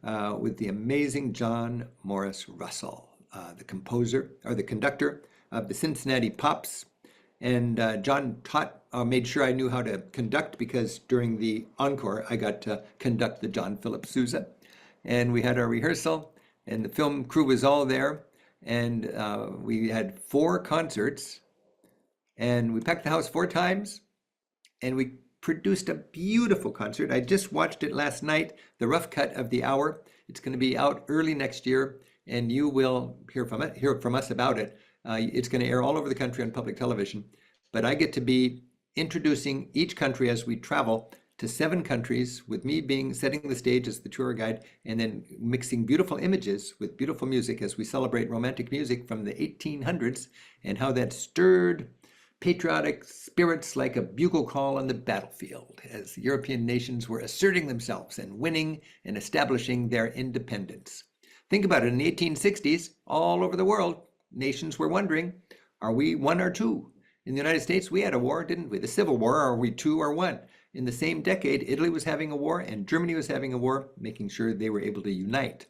With the amazing John Morris Russell, the composer or the conductor of the Cincinnati Pops. And John made sure I knew how to conduct, because during the encore, I got to conduct the John Philip Sousa. And we had our rehearsal, and the film crew was all there. And we had 4 concerts, and we packed the house 4 times, and we produced a beautiful concert. I just watched it last night, the rough cut of the hour. It's going to be out early next year, and you will hear from us about it. It's going to air all over the country on public television. But I get to be introducing each country as we travel to 7 countries, with me setting the stage as the tour guide, and then mixing beautiful images with beautiful music as we celebrate romantic music from the 1800s and how that stirred patriotic spirits like a bugle call on the battlefield as European nations were asserting themselves and winning and establishing their independence. Think about it, in the 1860s, all over the world, nations were wondering, are we 1 or 2? In the United States, we had a war, didn't we? The Civil War, are we 2 or 1? In the same decade, Italy was having a war and Germany was having a war, making sure they were able to unite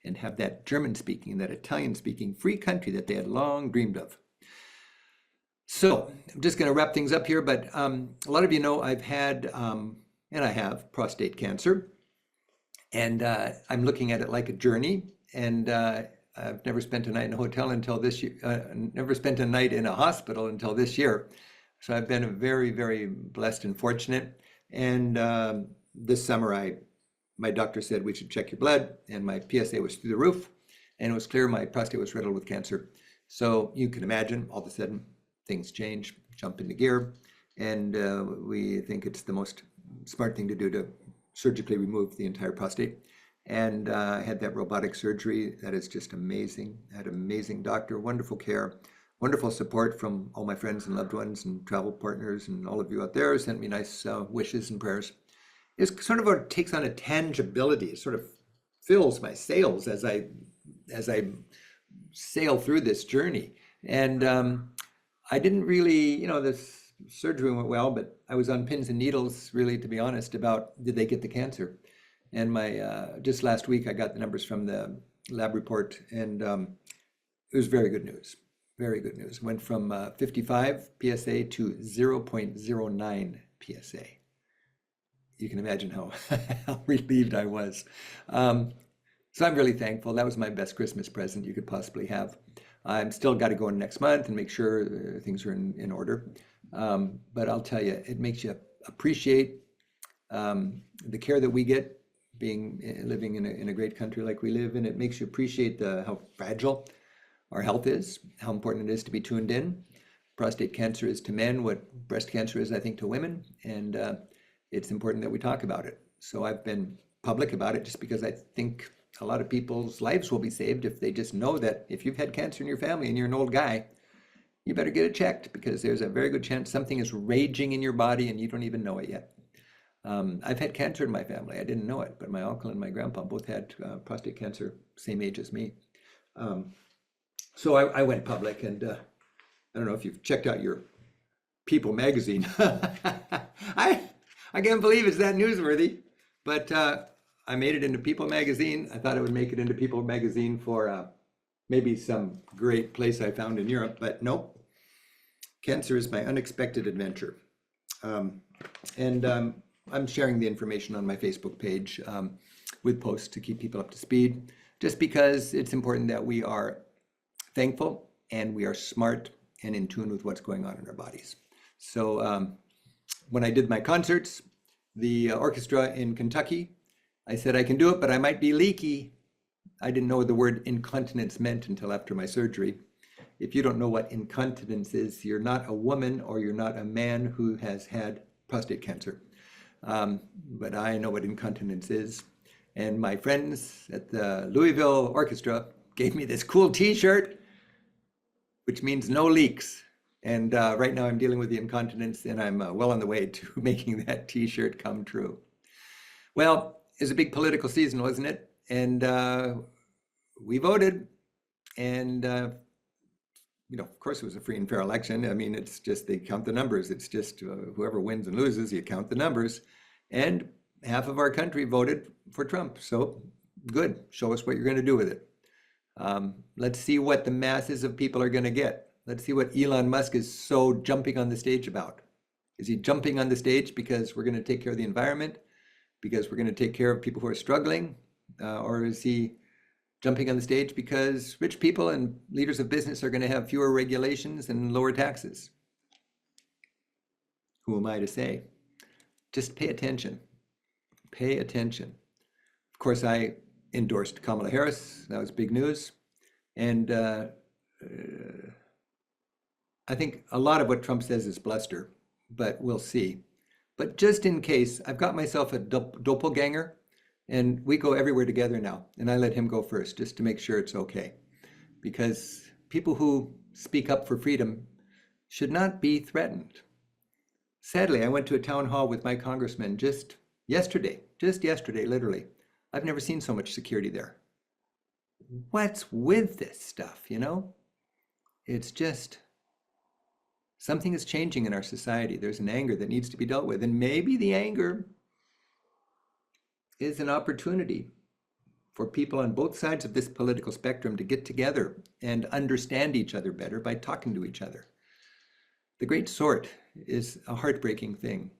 and have that German-speaking, that Italian-speaking free country that they had long dreamed of. So I'm just going to wrap things up here, but a lot of you know I've had, and I have, prostate cancer, and I'm looking at it like a journey, and I've never spent a night in a hotel until this year, never spent a night in a hospital until this year. So I've been very, very blessed and fortunate, and this summer my doctor said we should check your blood, and my PSA was through the roof, and it was clear my prostate was riddled with cancer. So you can imagine, all of a sudden, things change, jump into gear, and we think it's the most smart thing to do to surgically removed the entire prostate. And I had that robotic surgery. That is just amazing. I had an amazing doctor, wonderful care, wonderful support from all my friends and loved ones and travel partners, and all of you out there sent me nice wishes and prayers. It's sort of takes on a tangibility. It sort of fills my sails as I sail through this journey. And I didn't really, this surgery went well, but I was on pins and needles, really, to be honest, about did they get the cancer. And just last week, I got the numbers from the lab report, and it was very good news. Very good news. Went from 55 PSA to 0.09 PSA. You can imagine how, how relieved I was. So I'm really thankful. That was my best Christmas present you could possibly have. I'm still got to go in next month and make sure things are in order. But I'll tell you, it makes you appreciate the care that we get living in a great country like we live in. It makes you appreciate how fragile our health is, how important it is to be tuned in. Prostate cancer is to men what breast cancer is, I think, to women, and it's important that we talk about it. So I've been public about it just because I think a lot of people's lives will be saved if they just know that if you've had cancer in your family and you're an old guy, you better get it checked, because there's a very good chance something is raging in your body and you don't even know it yet. I've had cancer in my family. I didn't know it, but my uncle and my grandpa both had prostate cancer, same age as me. So I went public, and I don't know if you've checked out your People magazine. I can't believe it's that newsworthy, but I made it into People magazine. I thought I would make it into People magazine for maybe some great place I found in Europe, but nope. Cancer is my unexpected adventure. I'm sharing the information on my Facebook page with posts to keep people up to speed, just because it's important that we are thankful and we are smart and in tune with what's going on in our bodies. So when I did my concerts, the orchestra in Kentucky, I said I can do it, but I might be leaky. I didn't know what the word incontinence meant until after my surgery. If you don't know what incontinence is, you're not a woman or you're not a man who has had prostate cancer. But I know what incontinence is. And my friends at the Louisville Orchestra gave me this cool t-shirt, which means no leaks. And right now I'm dealing with the incontinence, and I'm well on the way to making that t-shirt come true. Well, it was a big political season, wasn't it? And we voted, and of course it was a free and fair election. I mean, it's just, they count the numbers. It's just whoever wins and loses, you count the numbers. And half of our country voted for Trump. So good, show us what you're going to do with it. Let's see what the masses of people are going to get. Let's see what Elon Musk is so jumping on the stage about. Is he jumping on the stage because we're going to take care of the environment, because we're going to take care of people who are struggling? Or is he jumping on the stage because rich people and leaders of business are going to have fewer regulations and lower taxes? Who am I to say? Just pay attention. Pay attention. Of course, I endorsed Kamala Harris. That was big news. And I think a lot of what Trump says is bluster, but we'll see. But just in case, I've got myself a doppelganger, and we go everywhere together now. And I let him go first, just to make sure it's okay. Because people who speak up for freedom should not be threatened. Sadly, I went to a town hall with my congressman just yesterday, literally. I've never seen so much security there. What's with this stuff, It's just, something is changing in our society. There's an anger that needs to be dealt with. And maybe the anger is an opportunity for people on both sides of this political spectrum to get together and understand each other better by talking to each other. The great sort is a heartbreaking thing.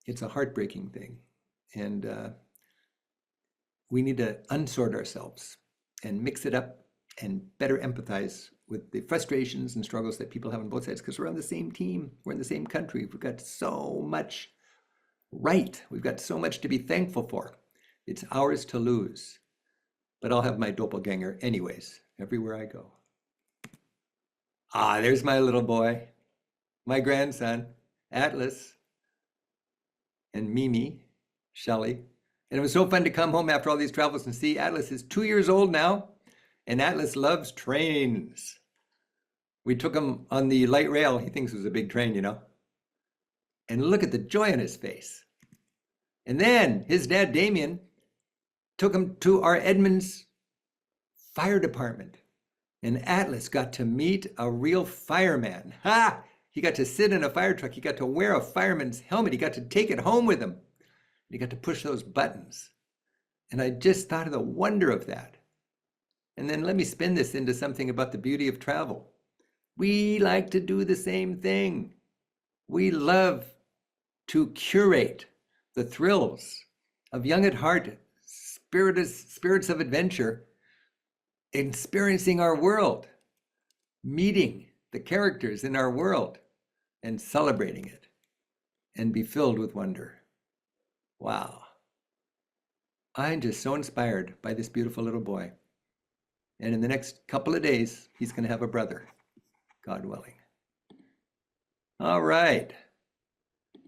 It's a heartbreaking thing. And we need to unsort ourselves and mix it up and better empathize with the frustrations and struggles that people have on both sides, because we're on the same team. We're in the same country. We've got so much right. We've got so much to be thankful for. It's ours to lose. But I'll have my doppelganger anyways, everywhere I go. There's my little boy, my grandson, Atlas, and Mimi. Shelley. And it was so fun to come home after all these travels and see Atlas is 2 years old now, and Atlas loves trains. We took him on the light rail. He thinks it was a big train, you know. And look at the joy on his face. And then his dad, Damien, took him to our Edmonds fire department. And Atlas got to meet a real fireman. Ha! He got to sit in a fire truck. He got to wear a fireman's helmet. He got to take it home with him. He got to push those buttons. And I just thought of the wonder of that. And then let me spin this into something about the beauty of travel. We like to do the same thing. We love to curate the thrills of young at heart, spirits of adventure, experiencing our world, meeting the characters in our world, and celebrating it, and be filled with wonder. Wow. I'm just so inspired by this beautiful little boy. And in the next couple of days, he's going to have a brother, God willing. All right.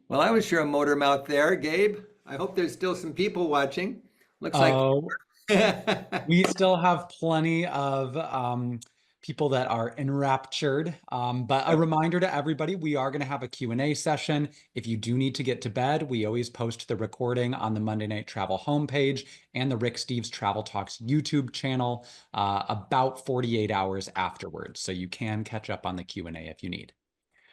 Well, I was sure a motor mouth there, Gabe. I hope there's still some people watching. Looks like we still have plenty of people that are enraptured. But a reminder to everybody, we are going to have a Q&A session. If you do need to get to bed, we always post the recording on the Monday Night Travel homepage and the Rick Steves Travel Talks YouTube channel about 48 hours afterwards. So you can catch up on the Q&A if you need.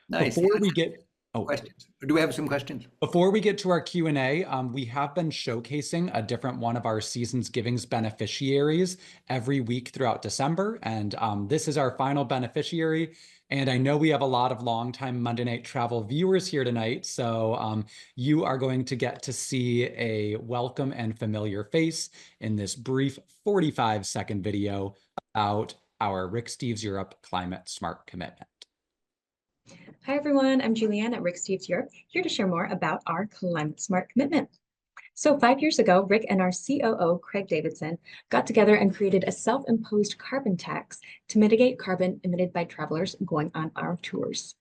Nice. Before we get... questions. Do we have some questions? Before we get to our Q&A, we have been showcasing a different one of our Seasons Givings beneficiaries every week throughout December. And this is our final beneficiary. And I know we have a lot of longtime Monday Night Travel viewers here tonight. So you are going to get to see a welcome and familiar face in this brief 45-second video about our Rick Steves Europe Climate Smart Commitment. Hi everyone, I'm Julianne at Rick Steves Europe, here to share more about our Climate Smart Commitment. So 5 years ago, Rick and our COO, Craig Davidson, got together and created a self-imposed carbon tax to mitigate carbon emitted by travelers going on our tours.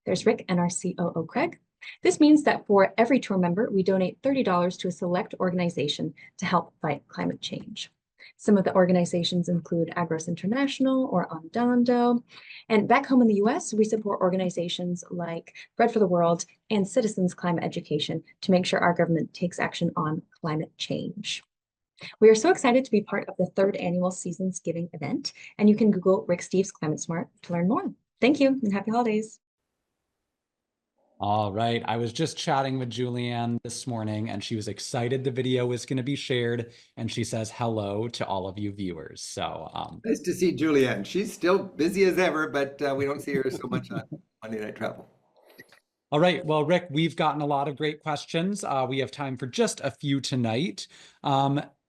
There's Rick and our COO, Craig. This means that for every tour member, we donate $30 to a select organization to help fight climate change. Some of the organizations include Agros International or Andando. And back home in the US, we support organizations like Bread for the World and Citizens Climate Education to make sure our government takes action on climate change. We are so excited to be part of the 3rd annual Seasons Giving event, and you can Google Rick Steves Climate Smart to learn more. Thank you and happy holidays. All right. I was just chatting with Julianne this morning and she was excited the video was going to be shared. And she says hello to all of you viewers. So nice to see Julianne. She's still busy as ever, but we don't see her so much on Monday Night Travel. All right. Well, Rick, we've gotten a lot of great questions. We have time for just a few tonight.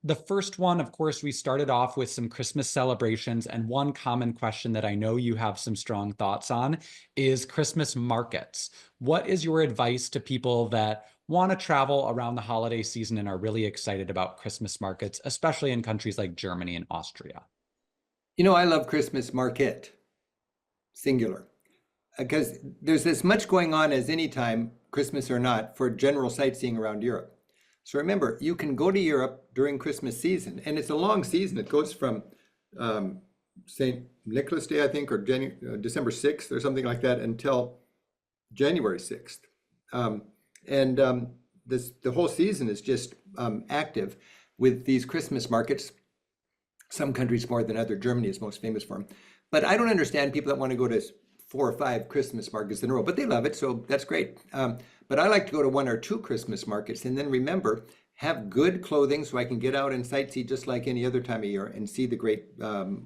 The first one, of course, we started off with some Christmas celebrations, and one common question that I know you have some strong thoughts on is Christmas markets. What is your advice to people that want to travel around the holiday season and are really excited about Christmas markets, especially in countries like Germany and Austria? You know, I love Christmas market, singular, because there's as much going on as any time, Christmas or not, for general sightseeing around Europe. So remember, you can go to Europe during Christmas season, and it's a long season. It goes from St. Nicholas Day, I think, or December 6th or something like that until January 6th. The whole season is just active with these Christmas markets. Some countries more than other. Germany is most famous for them. But I don't understand people that want to go to 4 or 5 Christmas markets in a row, but they love it, so that's great. But I like to go to 1 or 2 Christmas markets, and then remember, have good clothing so I can get out and sightsee just like any other time of year and see the great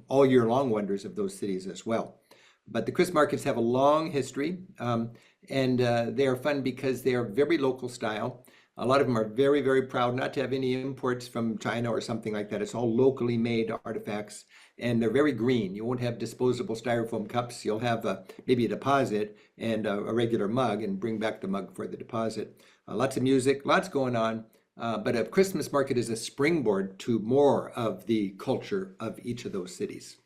all year long wonders of those cities as well. But the Christmas markets have a long history, and they are fun because they are very local style. A lot of them are very, very proud not to have any imports from China or something like that. It's all locally made artifacts, and they're very green. You won't have disposable styrofoam cups. You'll have maybe a deposit and a regular mug, and bring back the mug for the deposit. Lots of music, lots going on. But a Christmas market is a springboard to more of the culture of each of those cities.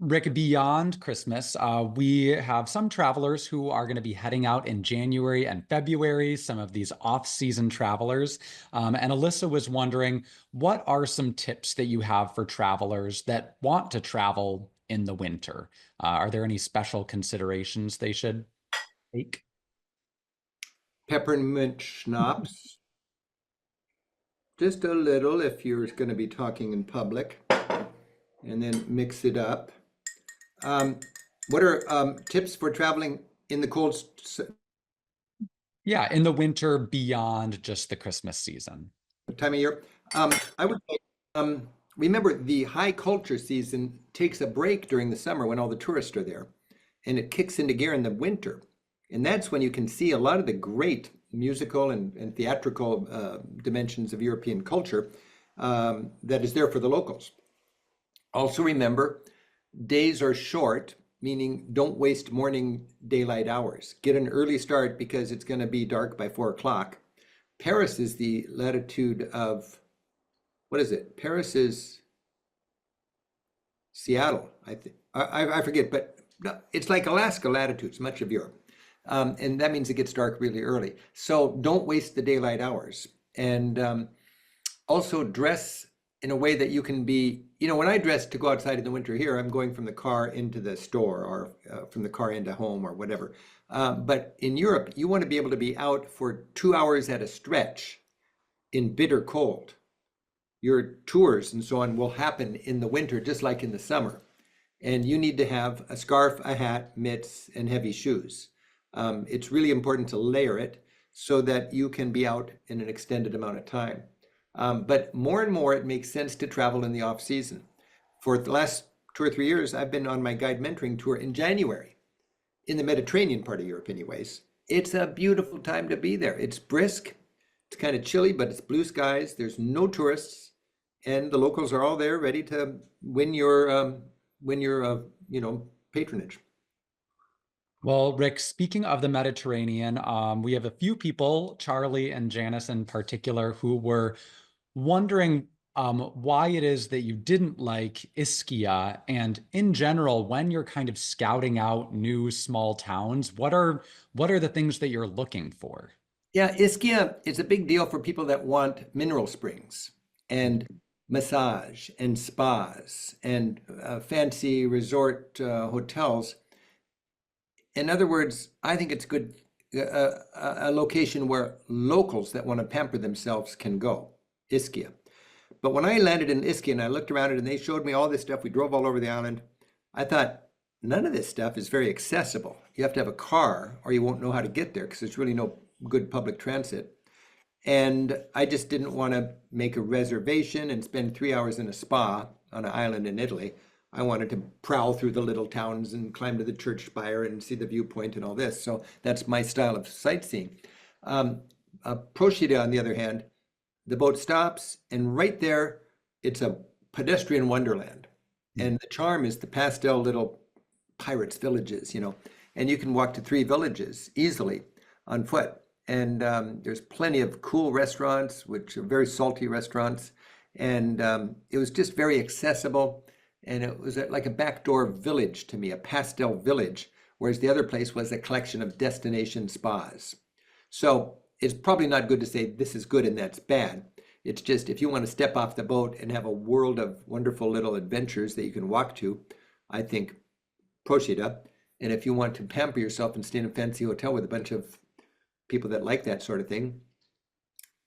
Rick, beyond Christmas, we have some travelers who are going to be heading out in January and February, some of these off-season travelers. And Alyssa was wondering, what are some tips that you have for travelers that want to travel in the winter? Are there any special considerations they should take? Peppermint schnapps, just a little if you're going to be talking in public, and then mix it up. What are tips for traveling in the cold? Yeah, in the winter beyond just the Christmas season. Time of year? I would say, remember the high culture season takes a break during the summer when all the tourists are there, and it kicks into gear in the winter. And that's when you can see a lot of the great musical and theatrical dimensions of European culture that is there for the locals. Also remember, days are short, meaning don't waste morning daylight hours. Get an early start because it's going to be dark by 4 o'clock. Paris is the latitude of, what is it? Paris is Seattle, I think. I forget, but it's like Alaska latitudes, much of Europe. And that means it gets dark really early. So don't waste the daylight hours. And also dress in a way that you can be, when I dress to go outside in the winter here, I'm going from the car into the store or from the car into home or whatever. But in Europe, you want to be able to be out for 2 hours at a stretch in bitter cold. Your tours and so on will happen in the winter, just like in the summer. And you need to have a scarf, a hat, mitts, and heavy shoes. It's really important to layer it so that you can be out in an extended amount of time. But more and more, it makes sense to travel in the off season. For the last 2 or 3 years, I've been on my guide mentoring tour in January, in the Mediterranean part of Europe anyways. It's a beautiful time to be there. It's brisk, it's kind of chilly, but it's blue skies. There's no tourists, and the locals are all there ready to win your patronage. Well, Rick, speaking of the Mediterranean, we have a few people, Charlie and Janice in particular, who were wondering why it is that you didn't like Ischia, and in general, when you're kind of scouting out new small towns, what are the things that you're looking for? Yeah, Ischia is a big deal for people that want mineral springs and massage and spas and fancy resort hotels. In other words, I think it's good, a location where locals that want to pamper themselves can go, Ischia. But when I landed in Ischia and I looked around it and they showed me all this stuff, we drove all over the island, I thought, none of this stuff is very accessible. You have to have a car or you won't know how to get there because there's really no good public transit. And I just didn't want to make a reservation and spend 3 hours in a spa on an island in Italy. I wanted to prowl through the little towns and climb to the church spire and see the viewpoint and all this. So that's my style of sightseeing. Procida, on the other hand, the boat stops, and right there, it's a pedestrian wonderland. And the charm is the pastel little pirates' villages, and you can walk to 3 villages easily on foot. And there's plenty of cool restaurants, which are very salty restaurants. And it was just very accessible. And it was like a backdoor village to me, a pastel village, whereas the other place was a collection of destination spas. So it's probably not good to say this is good and that's bad. It's just if you want to step off the boat and have a world of wonderful little adventures that you can walk to, I think Procida. And if you want to pamper yourself and stay in a fancy hotel with a bunch of people that like that sort of thing,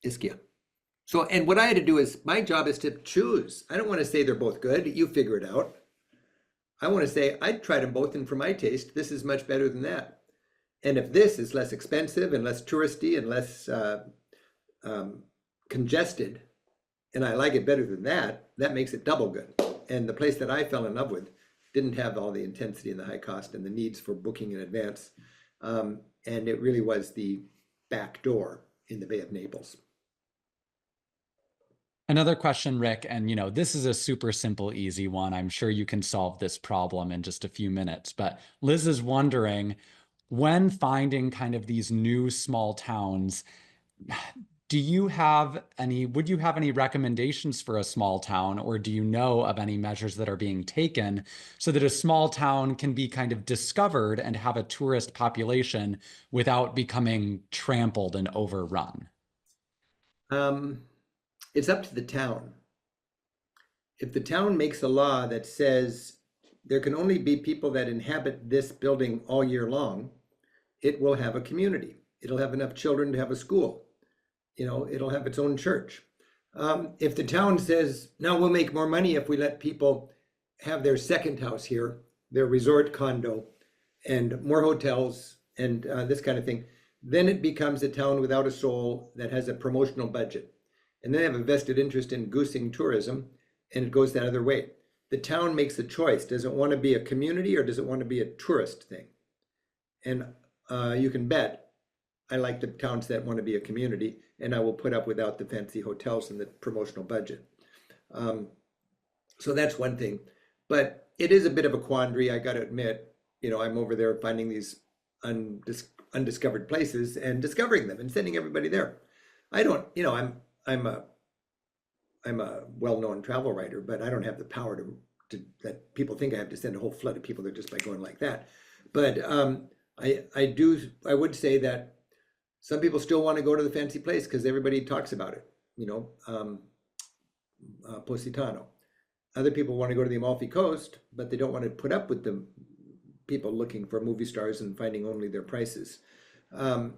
Ischia. So, and what I had to do is, my job is to choose. I don't want to say they're both good. You figure it out. I want to say, I'd try them both, and for my taste, this is much better than that. And if this is less expensive and less touristy and less congested, and I like it better than that, that makes it double good. And the place that I fell in love with didn't have all the intensity and the high cost and the needs for booking in advance. And it really was the back door in the Bay of Naples. Another question, Rick, and this is a super simple, easy one. I'm sure you can solve this problem in just a few minutes, but Liz is wondering, when finding kind of these new small towns, would you have any recommendations for a small town, or do you know of any measures that are being taken so that a small town can be kind of discovered and have a tourist population without becoming trampled and overrun? It's up to the town. If the town makes a law that says there can only be people that inhabit this building all year long, it will have a community. It'll have enough children to have a school. It'll have its own church. If the town says, no, we'll make more money if we let people have their second house here, their resort condo, and more hotels, and this kind of thing, then it becomes a town without a soul that has a promotional budget. And they have a vested interest in goosing tourism, and it goes that other way. The town makes a choice. Does it want to be a community, or does it want to be a tourist thing? And you can bet I like the towns that want to be a community, and I will put up without the fancy hotels and the promotional budget. So that's one thing. But it is a bit of a quandary, I got to admit. I'm over there finding these undiscovered places and discovering them and sending everybody there. I don't, I'm a well-known travel writer, but I don't have the power to that people think I have to send a whole flood of people there just by going like that. But I would say that some people still want to go to the fancy place because everybody talks about it, Positano. Other people want to go to the Amalfi Coast, but they don't want to put up with the people looking for movie stars and finding only their prices. And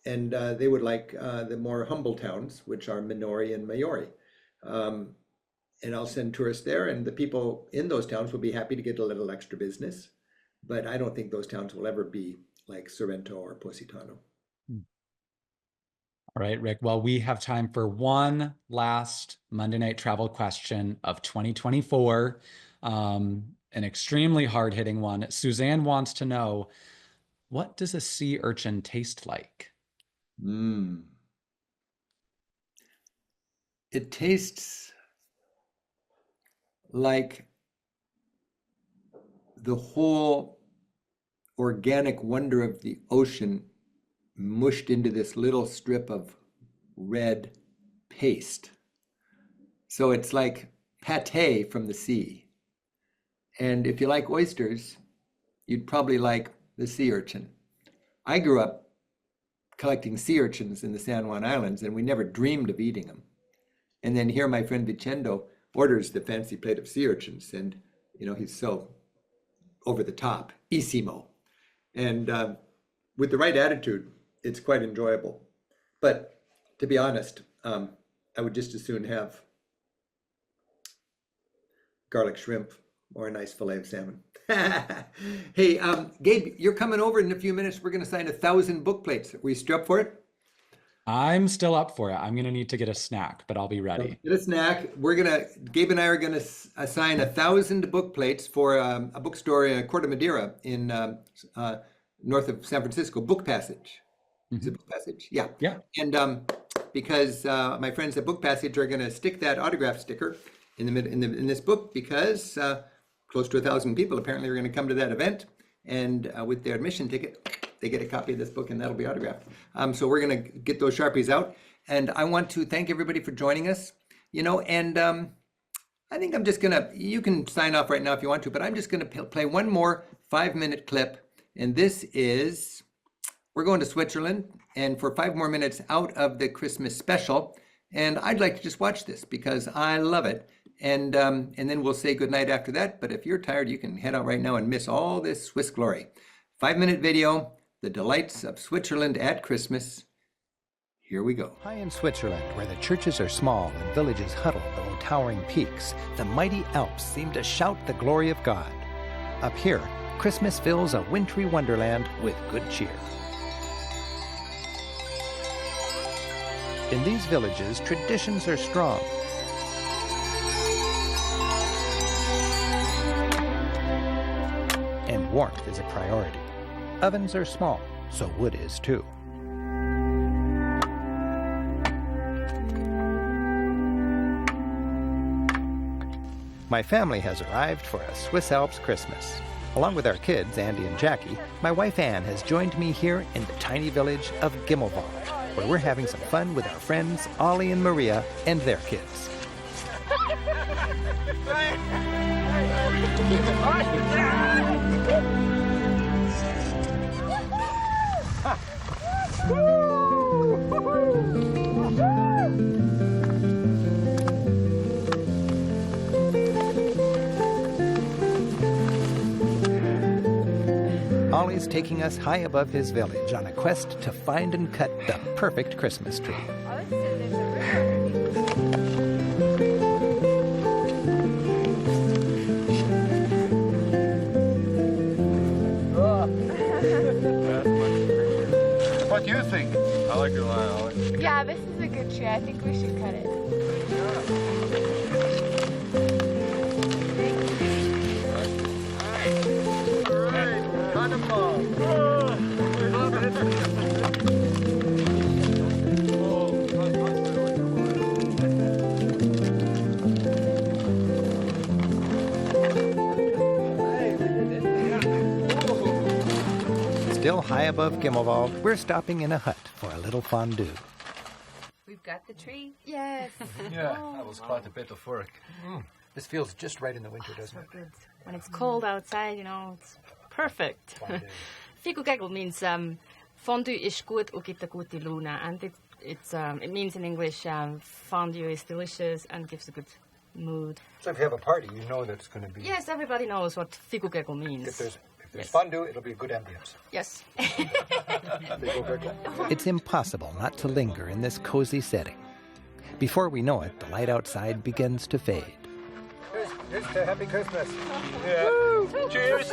they would like the more humble towns, which are Minori and Maiori. And I'll send tourists there, and the people in those towns will be happy to get a little extra business. But I don't think those towns will ever be like Sorrento or Positano. All right, Rick. Well, we have time for one last Monday Night Travel question of 2024, an extremely hard-hitting one. Suzanne wants to know, what does a sea urchin taste like? It tastes like the whole organic wonder of the ocean mushed into this little strip of red paste. So it's like pate from the sea. And if you like oysters, you'd probably like the sea urchin. I grew up collecting sea urchins in the San Juan Islands, and we never dreamed of eating them. And then here my friend Vicendo orders the fancy plate of sea urchins, and he's so over the top, isimo. And with the right attitude, it's quite enjoyable. But to be honest, I would just as soon have garlic shrimp or a nice fillet of salmon. Hey, Gabe, you're coming over in a few minutes. We're going to sign 1,000 book plates. Were you still up for it? I'm still up for it. I'm going to need to get a snack, but I'll be ready. Get a snack. Gabe and I are going to assign 1,000 book plates for a bookstore in Corte Madera in north of San Francisco, Book Passage. Is it Book Passage? Yeah. Yeah. And because my friends at Book Passage are going to stick that autograph sticker in this book, because close to 1,000 people apparently are going to come to that event, and with their admission ticket, they get a copy of this book, and that'll be autographed. So we're going to get those Sharpies out, and I want to thank everybody for joining us. And I think I'm just going to, you can sign off right now if you want to, but I'm just going to play one more 5-minute clip, and this is, we're going to Switzerland, and for 5 more minutes out of the Christmas special, and I'd like to just watch this because I love it. And then we'll say goodnight after that. But if you're tired, you can head out right now and miss all this Swiss glory. 5-minute video, the delights of Switzerland at Christmas. Here we go. High in Switzerland, where the churches are small and villages huddle below towering peaks, the mighty Alps seem to shout the glory of God. Up here, Christmas fills a wintry wonderland with good cheer. In these villages, traditions are strong. And warmth is a priority. Ovens are small, so wood is too. My family has arrived for a Swiss Alps Christmas. Along with our kids, Andy and Jackie, my wife Anne has joined me here in the tiny village of Gimmelwald. where we're having some fun with our friends Ollie and Maria and their kids. Ollie's taking us high above his village on a quest to find and cut the perfect Christmas tree. What do you think? I like your line, Ollie. Yeah, this is a good tree. I think we should cut it. Still high above Gimmelwald, we're stopping in a hut for a little fondue. We've got the tree. Yes. Yeah, that was quite a bit of work. This feels just right in the winter, doesn't it? Good. When it's cold outside, it's perfect. Fico means fondue is gut och gibt a gute Luna, and it means in English fondue is delicious and gives a good mood. So if you have a party, you know that it's going to be... Yes, everybody knows what Fico means. If there's fondue, it'll be a good ambience. Yes. It's impossible not to linger in this cozy setting. Before we know it, the light outside begins to fade. Here's to Happy Christmas. Yeah. Woo! Cheers!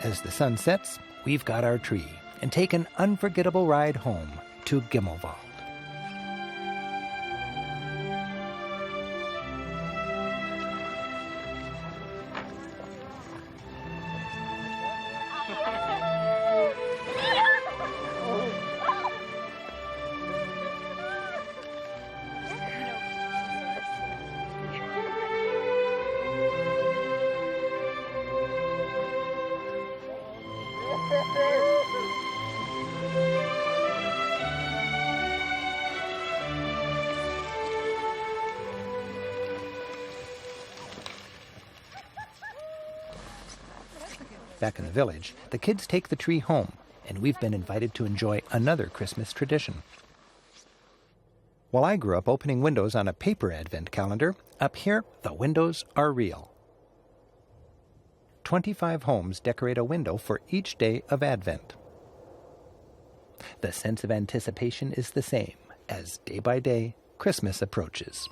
As the sun sets, we've got our tree and take an unforgettable ride home to Gimmelwald. Back in the village, the kids take the tree home, and we've been invited to enjoy another Christmas tradition. While I grew up opening windows on a paper advent calendar, up here, the windows are real. 25 homes decorate a window for each day of Advent. The sense of anticipation is the same as, day by day, Christmas approaches.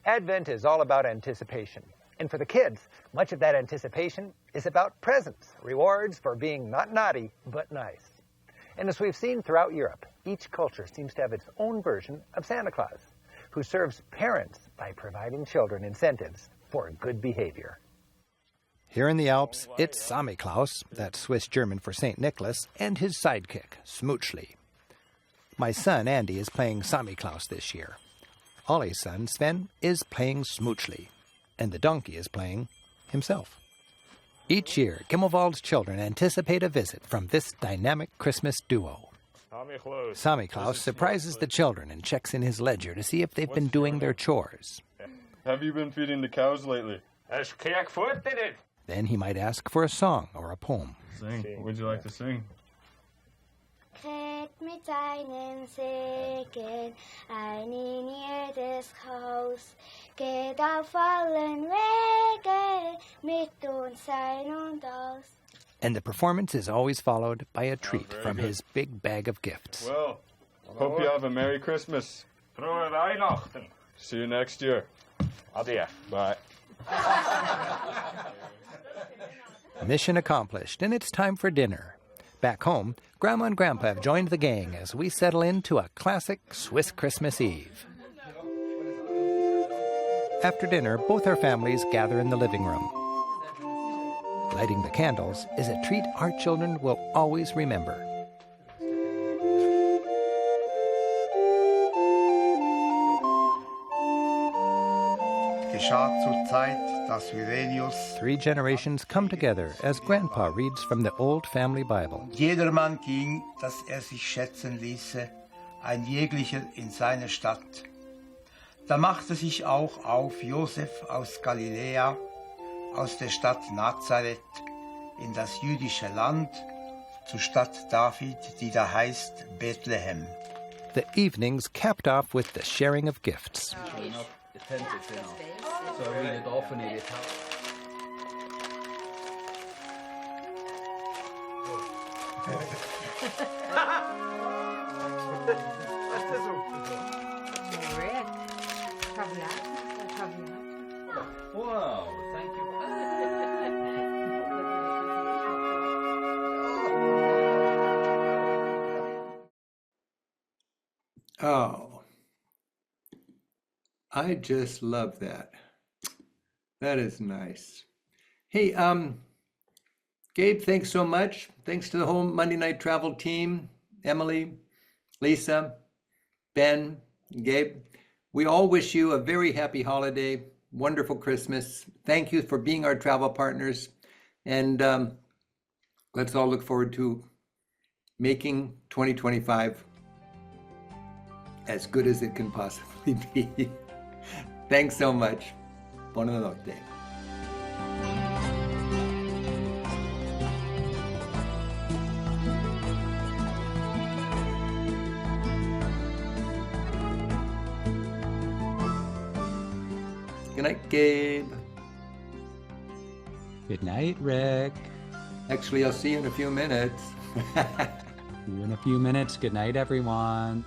Advent is all about anticipation. And for the kids, much of that anticipation is about presents, rewards for being not naughty, but nice. And as we've seen throughout Europe, each culture seems to have its own version of Santa Claus, who serves parents by providing children incentives for good behavior. Here in the Alps, it's Samichlaus, that's Swiss German for St. Nicholas, and his sidekick, Smoochly. My son, Andy, is playing Samichlaus this year. Ollie's son, Sven, is playing Smoochly, and the donkey is playing himself. Each year, Gimmelwald's children anticipate a visit from this dynamic Christmas duo. Samichlaus surprises the children and checks in his ledger to see if they've been doing their chores. Have you been feeding the cows lately? Then he might ask for a song or a poem. Sing. What would you like to sing? Let mit deinen Segen ein in jedes Haus. Geht auf allen Wege mit uns ein und aus. And the performance is always followed by a treat from his big bag of gifts. Well, hope you have a Merry Christmas. Frohe Weihnachten. See you next year. Adieu. Bye. Mission accomplished, and it's time for dinner. Back home, Grandma and Grandpa have joined the gang as we settle into a classic Swiss Christmas Eve. After dinner, both our families gather in the living room. Lighting the candles is a treat our children will always remember. geschah zur Zeit, dass Virelius 3 generations come together as Grandpa reads from the old family Bible. jedermann ging, dass sich schätzen ließe, ein jeglicher in seine Stadt. Da machte sich auch auf Josef aus Galiläa, aus der Stadt Nazareth, in das jüdische Land, zur Stadt David, die da heißt Bethlehem. The evenings capped off with the sharing of gifts. Whoa, thank you. Oh, I just love that. That is nice. Hey, Gabe, thanks so much. Thanks to the whole Monday Night Travel team, Emily, Lisa, Ben, Gabe. We all wish you a very happy holiday, wonderful Christmas. Thank you for being our travel partners. And let's all look forward to making 2025 as good as it can possibly be. Thanks so much. Buonanotte. Good night, Gabe. Good night, Rick. Actually, I'll see you in a few minutes. See you in a few minutes. Good night, everyone.